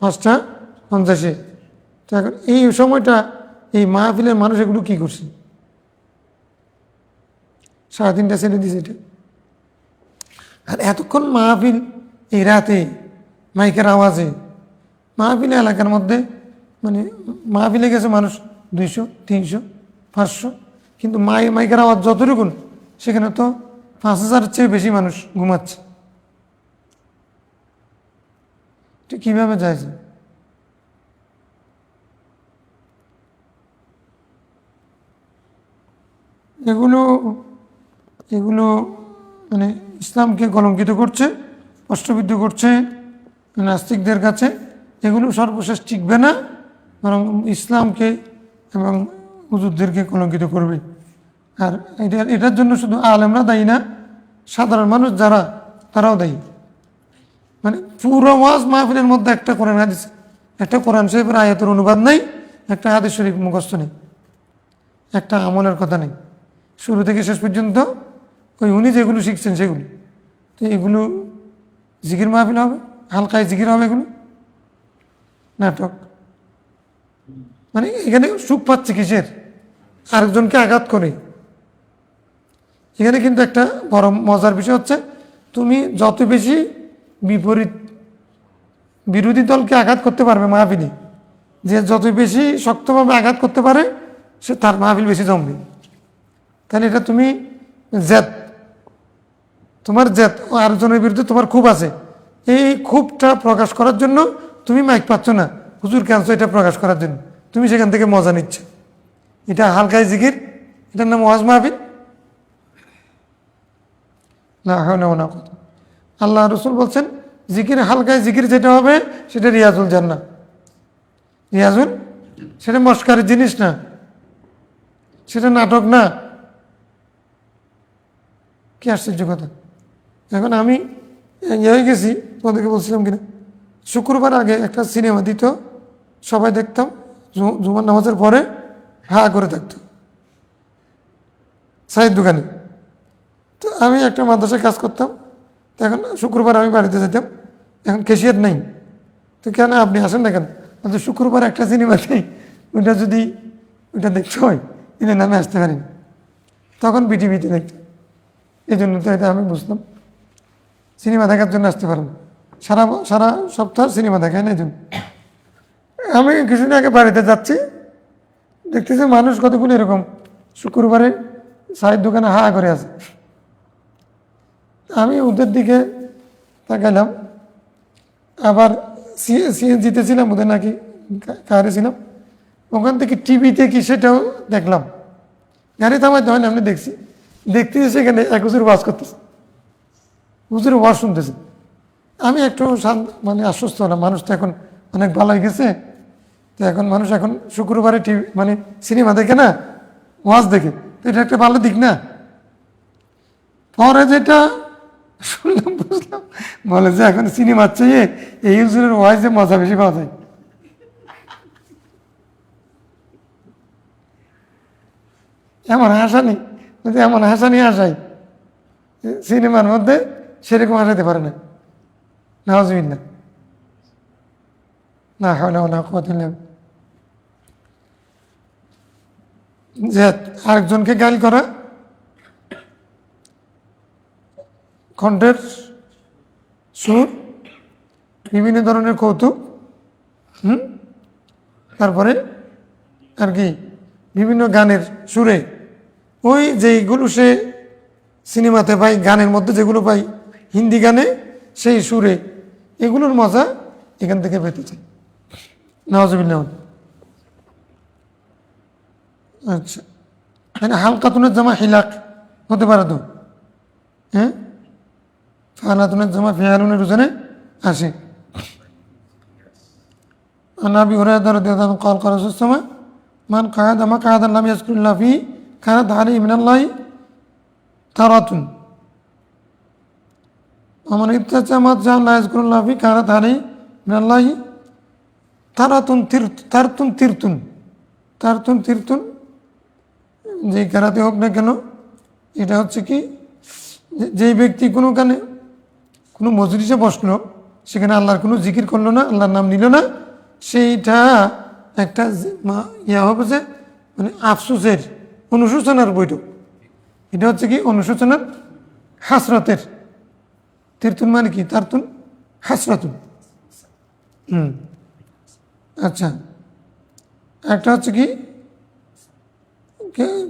5:50। তো এখন এই সময়টা এই মাহফিলের মানুষ এগুলো কী করছে? 3:30 ছেড়ে দিয়েছে এটা। আর এতক্ষণ মাহফিল এই রাতে মাইকের আওয়াজে, মাহফিলে এলাকার মধ্যে মানে মাহফিলে গেছে মানুষ 200, 300, 500, কিন্তু মাইকের আওয়াজ যতটুকুন সেখানে তো 5,000 চেয়ে বেশি মানুষ ঘুমাচ্ছে। এটা কীভাবে যায়? এগুলো এগুলো মানে ইসলামকে কলঙ্কিত করছে, প্রশ্নবিদ্ধ করছে নাস্তিকদের কাছে। এগুলো সর্বশেষ টিকবে না, বরং ইসলামকে এবং হুজুরদেরকে কলঙ্কিত করবে। আর এটার জন্য শুধু আলেমরা দায়ী না, সাধারণ মানুষ যারা তারাও দায়ী। মানে পুরো ওয়াজ মাহফিলের মধ্যে একটা কোরআন হাদিস, একটা কোরআন শরীফের আয়াতের অনুবাদ নেই, একটা হাদিস শরীফ মুখস্থ নেই, একটা আমলের কথা নেই, শুরু থেকে শেষ পর্যন্ত ওই উনি যেগুলো শিখছেন সেগুলো। তো এগুলো জিকির মাহফিল হবে? হালকায় জিকির হবে? এগুলো নাটক। মানে এখানে সুখ পাচ্ছে কিসের? আরেকজনকে আঘাত করে। এখানে কিন্তু একটা বড় মজার বিষয় হচ্ছে, তুমি যত বেশি বিরোধী দলকে আঘাত করতে পারবে মাহফিলে, যে যত বেশি শক্তভাবে আঘাত করতে পারে সে তার মাহফিল বেশি জমবে। তাহলে এটা তুমি তোমার জেদ আরেকজনের বিরুদ্ধে তোমার ক্ষোভ আছে, এই ক্ষোভটা প্রকাশ করার জন্য তুমি মাইক পাচ্ছ না, হুজুর ক্যান্সো এটা প্রকাশ করার জন্য তুমি সেখান থেকে মজা নিচ্ছ। এটা হালকায় জিকির, এটার নাম ওয়াজ মাহফিল না? না কথা। আল্লাহ রসুল বলছেন জিকির হালকায় জিকির যেটা হবে সেটা রিয়াজুল জান্নাহ। রিয়াজুল, সেটা মস্কারের জিনিস না, সেটা নাটক না। কি আশ্চর্য কথা! এখন আমি হয়ে গেছি, তোমাদেরকে বলছিলাম কিনা, শুক্রবার আগে একটা সিনেমা দিত, সবাই দেখতাম, জুমার নামাজের পরে হা করে থাকতো সাইড দোকানে। তো আমি একটা মাদ্রাসায় কাজ করতাম, তো এখন শুক্রবার আমি বাড়িতে যেতাম, এখন ক্যাশিয়ার নেই, তো কেন আপনি আসেন না কেন? তো শুক্রবার একটা সিনেমা নেই, ওইটা দেখতে হয়, এনে নামে আসতে পারি। তখন বিটিভিতে দেখতাম, এই জন্য তো এটা আমি বুঝলাম সিনেমা দেখার জন্য আসতে পারেন, সারা সারা সপ্তাহ সিনেমা দেখায় না এই জন্য। আমি কিছুদিন আগে বাড়িতে যাচ্ছি, দেখতেছি মানুষ কতগুলো এরকম শুক্রবারে চায়ের দোকানে হা করে আছে। আমি ওদের দিকে তাকাইলাম, আবার সিএনজিতে ছিলাম ওদের নাকি কারে ছিলাম, ওখান থেকে টিভিতে কি সেটাও দেখলাম। গাড়ি থামাইতে হয় না, আমি দেখতেছি সেখানে এক হুজুর ওয়াজ করতেছে, হুজুর ওয়াজ শুনতেছে। আমি একটু মানে আশ্বস্ত হলাম, মানুষ তো এখন অনেক ভালো হয়ে গেছে, তো এখন মানুষ এখন শুক্রবারে টিভি মানে সিনেমা দেখে না, ওয়াজ দেখে, তো এটা একটা ভালো দিক না। পরে যেটা শুনলাম বুঝলাম, বলে যে এখন সিনেমার চেয়ে এই হুজুরের ওয়াজে মজা বেশি পাওয়া যায়। এমন হাসানি, এমন হাসানি হাসাই সিনেমার মধ্যে সেরকম হাসাতে পারে না। নাউজুবিল্লাহ, লা হাওলা ওয়ালা কুওয়াতা ইল্লা বিল্লাহ। যে আরেকজনকে গাইল করা, কণ্ঠের সুর, বিভিন্ন ধরনের কৌতুক, তারপরে আর কি বিভিন্ন গানের সুরে, ওই যেইগুলো সে সিনেমাতে পাই, গানের মধ্যে যেগুলো পাই হিন্দি গানে সেই সুরে, এগুলোর মজা এখান থেকে পেতে চাই। নাউজুবিল্লাহ। আচ্ছা, মানে হালকাতুনের জামা হিলাক হতে পারে তো, হ্যাঁ, ফালাতুনের জামা ফিয়ালুনের ওজনে আসে। عن ابي هريره رضي الله عنه قال قال رسول الله صلى الله عليه وسلم من قعد مقعدا لم يذكر الله فيه كانت عليه من الله ترة ومن ابتدع مضجعا لا يذكر الله فيه كانت عليه من الله ترة যেই কারাতে হোক না কেন, এটা হচ্ছে কি, যেই ব্যক্তি কোনো মজলিসে বসলো, সেখানে আল্লাহর কোনো জিকির করলো না, আল্লাহর নাম নিল না, সেইটা একটা ইয়া হবে যে মানে আফসোসের, অনুশোচনার বৈঠক। এটা হচ্ছে কি অনুশোচনার, হাসরাতের। তিরতুন মানে কি, তারতুন হাসরাতুন। আচ্ছা, একটা হচ্ছে কি,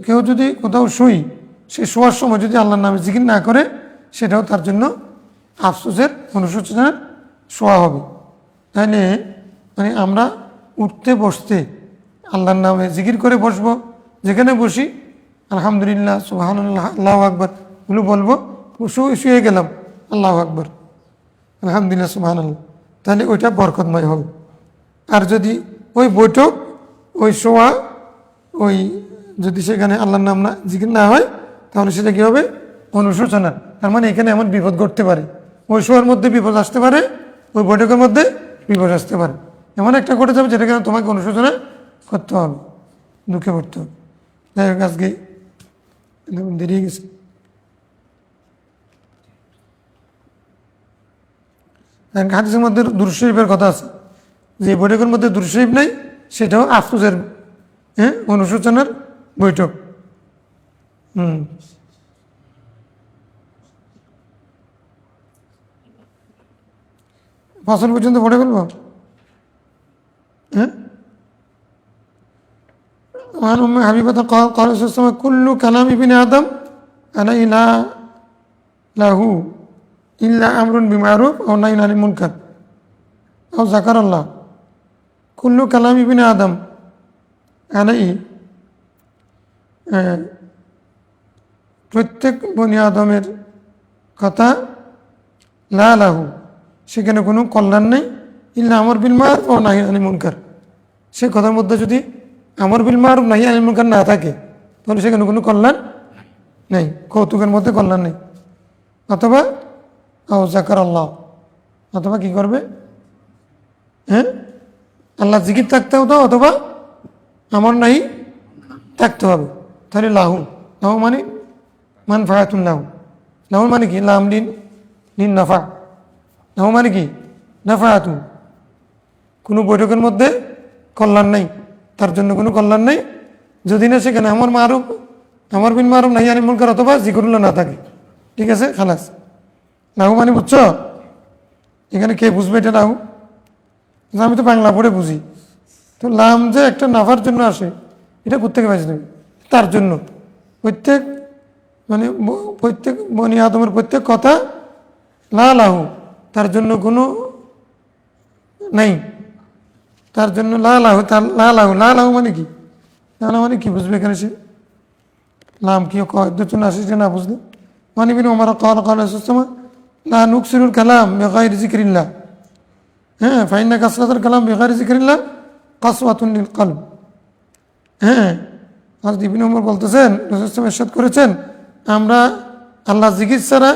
কেউ যদি কোথাও শুই, সে শোয়ার সময় যদি আল্লাহর নামে জিকির না করে, সেটাও তার জন্য আফসোসের, অনুশোচনার শোয়া হবে। তাহলে মানে আমরা উঠতে বসতে আল্লাহর নামে জিকির করে বসবো, যেখানে বসি আলহামদুলিল্লাহ, সুবহানাল্লাহ, আল্লাহু আকবার এগুলো বলবো, শুয়ে গেলাম আল্লাহু আকবার, আলহামদুলিল্লাহ, সুবহানাল্লাহ, তাহলে ওইটা বরকতময় হবে। আর যদি ওই বৈঠক, ওই শোয়া, ওই যদি সেখানে আল্লাহর নাম না জিকির না হয়, তাহলে সেটা কী হবে, অনুশোচনা। তার মানে এখানে এমন বিপদ ঘটতে পারে, ওই শোয়ার মধ্যে বিপদ আসতে পারে, ওই বৈঠকের মধ্যে বিপদ আসতে পারে, এমন একটা ঘটে যাবে যেটা কারণে তোমাকে অনুশোচনা করতে হবে, দুঃখে পড়তে হবে। যাই হোক, আজকে দেরি গেছে। হাদিসের মধ্যে দুরূদ শরীফের কথা আছে, যে বৈঠকের মধ্যে দুরূদ শরীফ নাই, সেটাও আফসোসের, অনুশোচনার বৈঠক। ফসল পর্যন্ত পড়ে ফেলবো, হ্যাঁ। وعن أم حبيبة قال قال رسول الله صلى الله عليه وسلم كل كلام ابن آدم أنا إلا له إلا أمر بمعروف أو نهي عن المنكر أو ذكر الله كل كلام ابن آدم أنا প্রত্যেক বনি আদমের কথা লা লাহু, সেখানে কোনো কল্যাণ নেই, ইল্লা আমর বিল মারুফ ও নাহি আনিল মুনকার, সে কথার মধ্যে যদি আমর বিল মারুফ নাহি আনিল মুনকার না থাকে, তাহলে সেখানে কোনো কল্যাণ নেই, কৌতুকের মধ্যে কল্যাণ নেই। অথবা ও জাকার আল্লাহ, অথবা কি করবে, হ্যাঁ, আল্লাহ জিকির থাকতে হতো, অথবা আমর নাহি থাকতে হবে। তাহলে লাহু, লাহু মানে মানফায়াতুন, লাহু, লাহু মানে কি, লাম লিন নাফা, লাহু মানে কি নাফায়াতুন, কোনো বৈঠকের মধ্যে কল্যাণ নেই, তার জন্য কোনো কল্যাণ নেই, যদি না সেখানে আমার বিন মারুফ নাহি আনিল মুনকার অথবা জিকিরুল্লাহ না থাকে। ঠিক আছে, খালাস। লাহু মানে বুঝছো? এখানে কে বুঝবে এটা লাহু? আমি তো বাংলা পড়ে বুঝি। তো লাম যে একটা নাফার জন্য আসে, এটা কোথেকে পাইছি তুমি? তার জন্য প্রত্যেক মানে প্রত্যেক বনি আদমের প্রত্যেক কথা লা লাহু, তার জন্য কোনো নাই, তার জন্য লা লাহু, তার লা লাহু, লা লাহু মানে কি? লা লাহু মানে কি বুঝবে এখানে সে? লাম কি কয়েকদের জন্য আসে যে না বুঝলে? মানে বিন ওমর قال قال السلام لا نكسر الكلام بغير ذكر الله হ্যাঁ ফাইন্না কাসরাতুল কালাম বিগাইরি যিকরিল্লাহ কাসওয়াতুন লিল কলব। হ্যাঁ, হযরত ইবনে ওমর বলতেছেন, রাসূল সাল্লাল্লাহু আলাইহি ওয়াসাল্লাম ইরশাদ করেছেন, আমরা আল্লাহ জিকির ছাড়া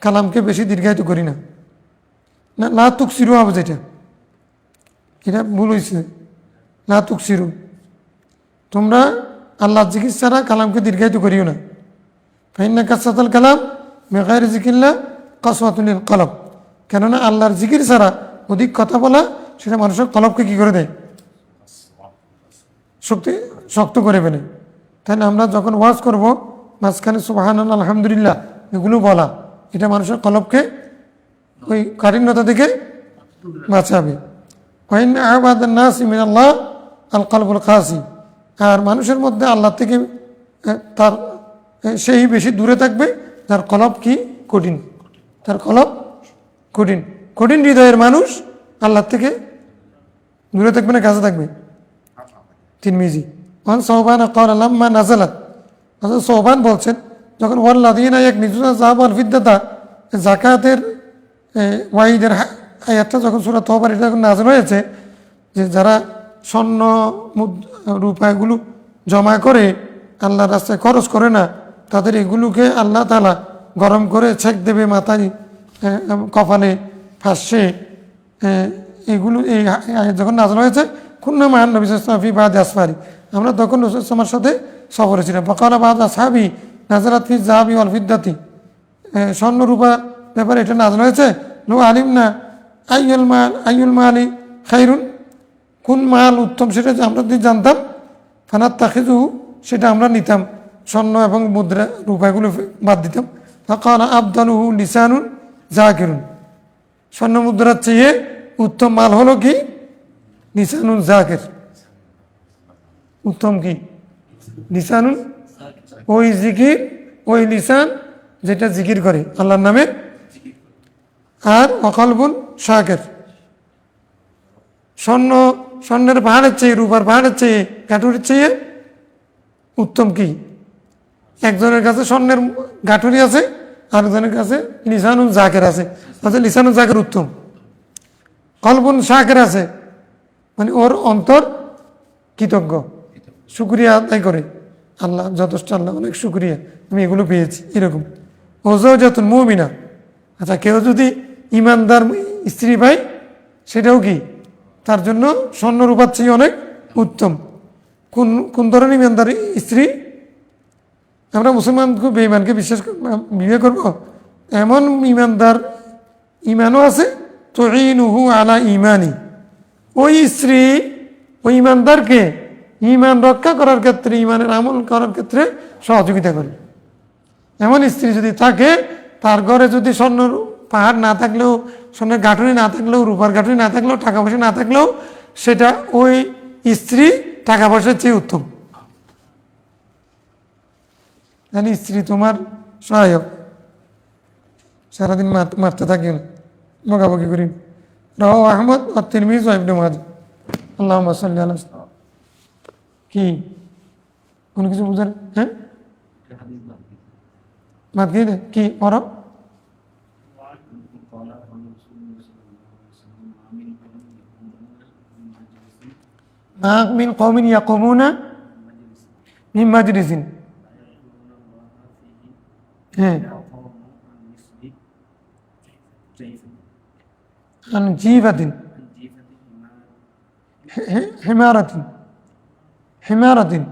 কালামকে বেশি দীর্ঘায়িত করি না। না লা তুকসিরু হবে যেটা, এটা ভুল হয়েছে। লা তুকসিরু, তোমরা আল্লাহ জিকির ছাড়া কালামকে দীর্ঘায়িত করিও না। ফাইন্না কাসরাতুল কালাম বিগাইরি যিকরিল্লাহ কাসওয়াতুন লিল কলব, কেননা আল্লাহর জিকির ছাড়া অধিক কথা বলা সেটা মানুষের কলবকে কী করে দেয়? শক্ত করে ফেলে। তাহলে আমরা যখন ওয়াজ করব মাঝখানে সুবহানাল্লাহ আলহামদুলিল্লাহ এগুলো বলা, এটা মানুষের কলবকে ওই কাঠিন্যতা থেকে বাঁচাবে। ওয়াইন আবাদান নাস মিনাল্লাহ আল কলবুল কাসি, আর মানুষের মধ্যে আল্লাহ থেকে তার সেই বেশি দূরে থাকবে যার কলব কি কঠিন, তার কলব কঠিন। কঠিন হৃদয়ের মানুষ আল্লাহ থেকে দূরে থাকবে না কাছে থাকবে? তিরমিজি ওয়ান সওবান ক্বালা লাম্মা নাযালাত, হযরত সওবান বলছেন যখন ওয়াল্লাযীনা ইয়াকনিজুনা যাহাব ওয়াল ফিদ্দাতা যাকাতের ওয়াইদের আয়াতটা যখন সূরা তওবার এটা যখন নাযিল হয়েছে, যে যারা স্বর্ণ রূপাগুলো জমা করে আল্লাহর রাস্তায় খরচ করে না, তাদের এগুলোকে আল্লাহ তাআলা গরম করে ছেক দেবে মাথায়, কপালে, ফাঁসে, এগুলো এই আয়াত যখন নাযিল হয়েছে, কুন্না মা'আন নবী সাল্লাল্লাহু আলাইহি ওয়াসাল্লাম ফি বা'দি আসফারি, আমরা তখন রাসূল সাল্লাল্লাহু আলাইহি ওয়াসাল্লামের সাথে সফরে ছিলাম। ফাকালা বা'দ আসহাবি নাযালাত ফি যাহাবি ওয়াল ফিদ্দাতি, স্বর্ণ রূপা ব্যাপারে এটা নাযিল হয়েছে। লো আলিমনা আইয়ুল মালি খায়রুন, কোন মাল উত্তম সেটা আমরা যদি জানতাম, ফানাত্তাখিযুহু, সেটা আমরা নিতাম, স্বর্ণ এবং মুদ্রা রূপাগুলো বাদ দিতাম। ফাকালা আফদালুহু লিসানুন যাকিরুন, স্বর্ণ মুদ্রার চেয়ে উত্তম মাল হলো কি? লিসানুন যাকির। উত্তম কি? লিসানুন, ওই জিকির, ওই লিসান যেটা জিকির করে আল্লাহর নামে, আর অকলবুন শাকির। স্বর্ণের পাহাড়ের চেয়ে, রূপার পাহাড়ের চেয়ে, গাঠুরির চেয়ে উত্তম কি? একজনের কাছে স্বর্ণের গাঠুরি আছে, আরেকজনের কাছে লিসানুন যাকির আছে, অর্থাৎ লিসানুন যাকির উত্তম। কলবুন শাকির আছে, মানে ওর অন্তর কৃতজ্ঞ, শুকরিয়া আদায় করে, আল্লাহ যথেষ্ট, আল্লাহ অনেক শুকরিয়া, আমি এগুলো পেয়েছি, এরকম। ওয়াজাওজাতুন মুমিনা, আচ্ছা কেউ যদি ইমানদার স্ত্রী পায়, সেটাও কি তার জন্য স্বর্ণ রূপার চেয়ে অনেক উত্তম। কোন ধরনের ইমানদার স্ত্রী? আমরা মুসলমানকে বেঈমানকে বিয়ে করব? এমন ইমানদার ইমানও আছে, তুঈনুহু আলা ঈমানি, ওই স্ত্রী ওই ইমানদারকে ইমান রক্ষা করার ক্ষেত্রে, ইমানের আমল করার ক্ষেত্রে সহযোগিতা করে। এমন স্ত্রী যদি থাকে, তার ঘরে যদি স্বর্ণ পাহাড় না থাকলেও, স্বর্ণের গাঁঠুনি না থাকলেও, রূপার গাঁঠুনি না থাকলেও, টাকা পয়সা না থাকলেও, সেটা ওই স্ত্রী টাকা পয়সার চেয়ে উত্তম। জানি স্ত্রী তোমার সহায়ক, সারাদিন মারতে থাকি না, বকাবকি করি। রাওয়াহু আহমদ ওয়া তিরমিজি ওয়া ইবনে মাজাহ। আল্লাহুম্মা সাল্লি আলা, কি কোনো কিছু বুঝেন? হ্যাঁ, বাদ গিয়ে দে কি পড়ো? মা মিন কওমিন ইয়াকুমুনা মিন মাজলিসিন, হ্যাঁ, আন জিবাতিন হিমারাতিন, হিমারাতিন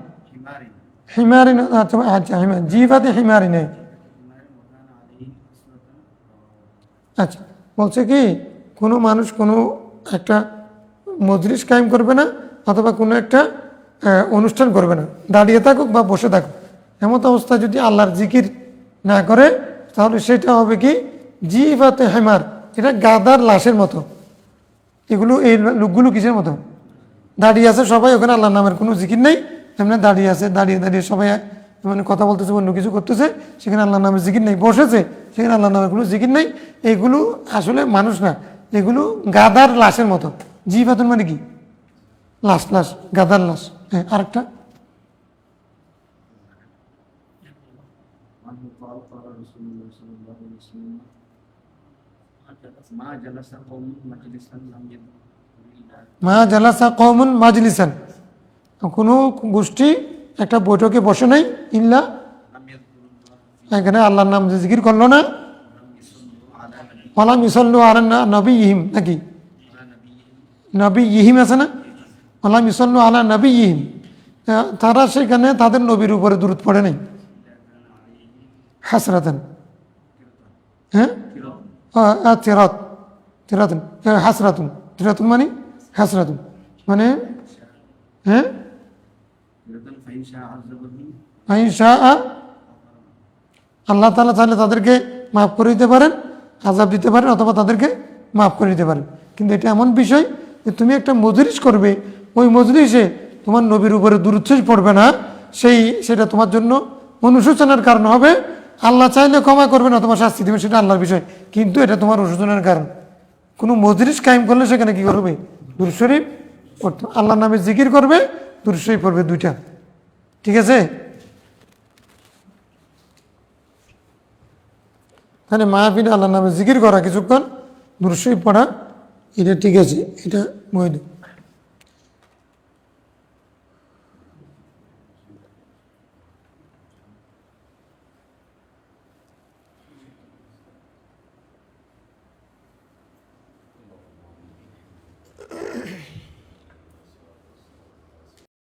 হিমারিন, আচ্ছা হিমার জিবাতে হিমারিন। আচ্ছা, বলছে কি কোনো মানুষ কোনো একটা মজলিস কায়েম করবে না, অথবা কোনো একটা অনুষ্ঠান করবে না, দাঁড়িয়ে থাকুক বা বসে থাকুক, এমন অবস্থায় যদি আল্লাহর জিকির না করে, তাহলে সেটা হবে কি জিফাতে হেমার, এটা গাদার লাশের মতো। এগুলো এই লোকগুলো কিসের মতো? দাঁড়িয়ে আছে সবাই, ওখানে আল্লাহর নামের কোনো জিকির নেই, এমনি দাঁড়িয়ে আছে, দাঁড়িয়ে দাঁড়িয়ে সবাই মানে কথা বলতেছে, অন্য কিছু করতেছে, সেখানে আল্লাহর নামের জিকির নেই। বসেছে, সেখানে আল্লাহর নামের কোনো জিকির নেই। এগুলো আসলে মানুষ না, এগুলো গাদার লাশের মতো। জিফাতুন মানে কি? লাশ, লাশ, গাদার লাশ। হ্যাঁ, আরেকটা মা জালাসা কওমুন মাজলিসান, কোনো গোষ্ঠী একটা বৈঠকে বসে নাই ইল্লা, এখানে আল্লাহর নাম জিকির করলো না, ওয়ালাম ইউসাল্লু আলা নবিয়িহিম, নাকি নবী ইহিম আছে না, ওয়ালাম ইউসাল্লু আলা নবিয়িহিম, তারা সেখানে তাদের নবীর উপরে দুরূদ পড়ে নাই। হাসরাতান, হ্যাঁ, তিরাত, তিরাতুন, হাসরাতুন, তিরাতুন মানে হাসরাতুন মানে, হ্যাঁ, আইনশা, আল্লাহ তাআলা চাইলে তাদেরকে মাফ করে দিতে পারেন, আযাব দিতে পারেন, অথবা তাদেরকে মাফ করে দিতে পারেন। কিন্তু এটা এমন বিষয় যে তুমি একটা মজলিস করবে, ওই মজলিসে তোমার নবীর উপরে দুরূদ শরীফ পড়বে না, সেটা তোমার জন্য অনুশোচনার কারণ হবে। আল্লাহ চাইলে ক্ষমা করবেন অথবা শাস্তি দেবেন, সেটা আল্লাহর বিষয়, কিন্তু এটা তোমার অনুশোচনার কারণ। কোনো মজলিস কায়েম করলে সেখানে কি করবে? দুরূদ শরীফ পড়তে, আল্লাহর নামে জিকির করবে, দুরূদ শরীফ পড়বে, দুইটা। ঠিক আছে? তাহলে মাহফিলে আল্লাহর নামে জিকির করা, কিছুক্ষণ দুরূদ শরীফ পড়া, এটা ঠিক আছে, এটা বৈধ।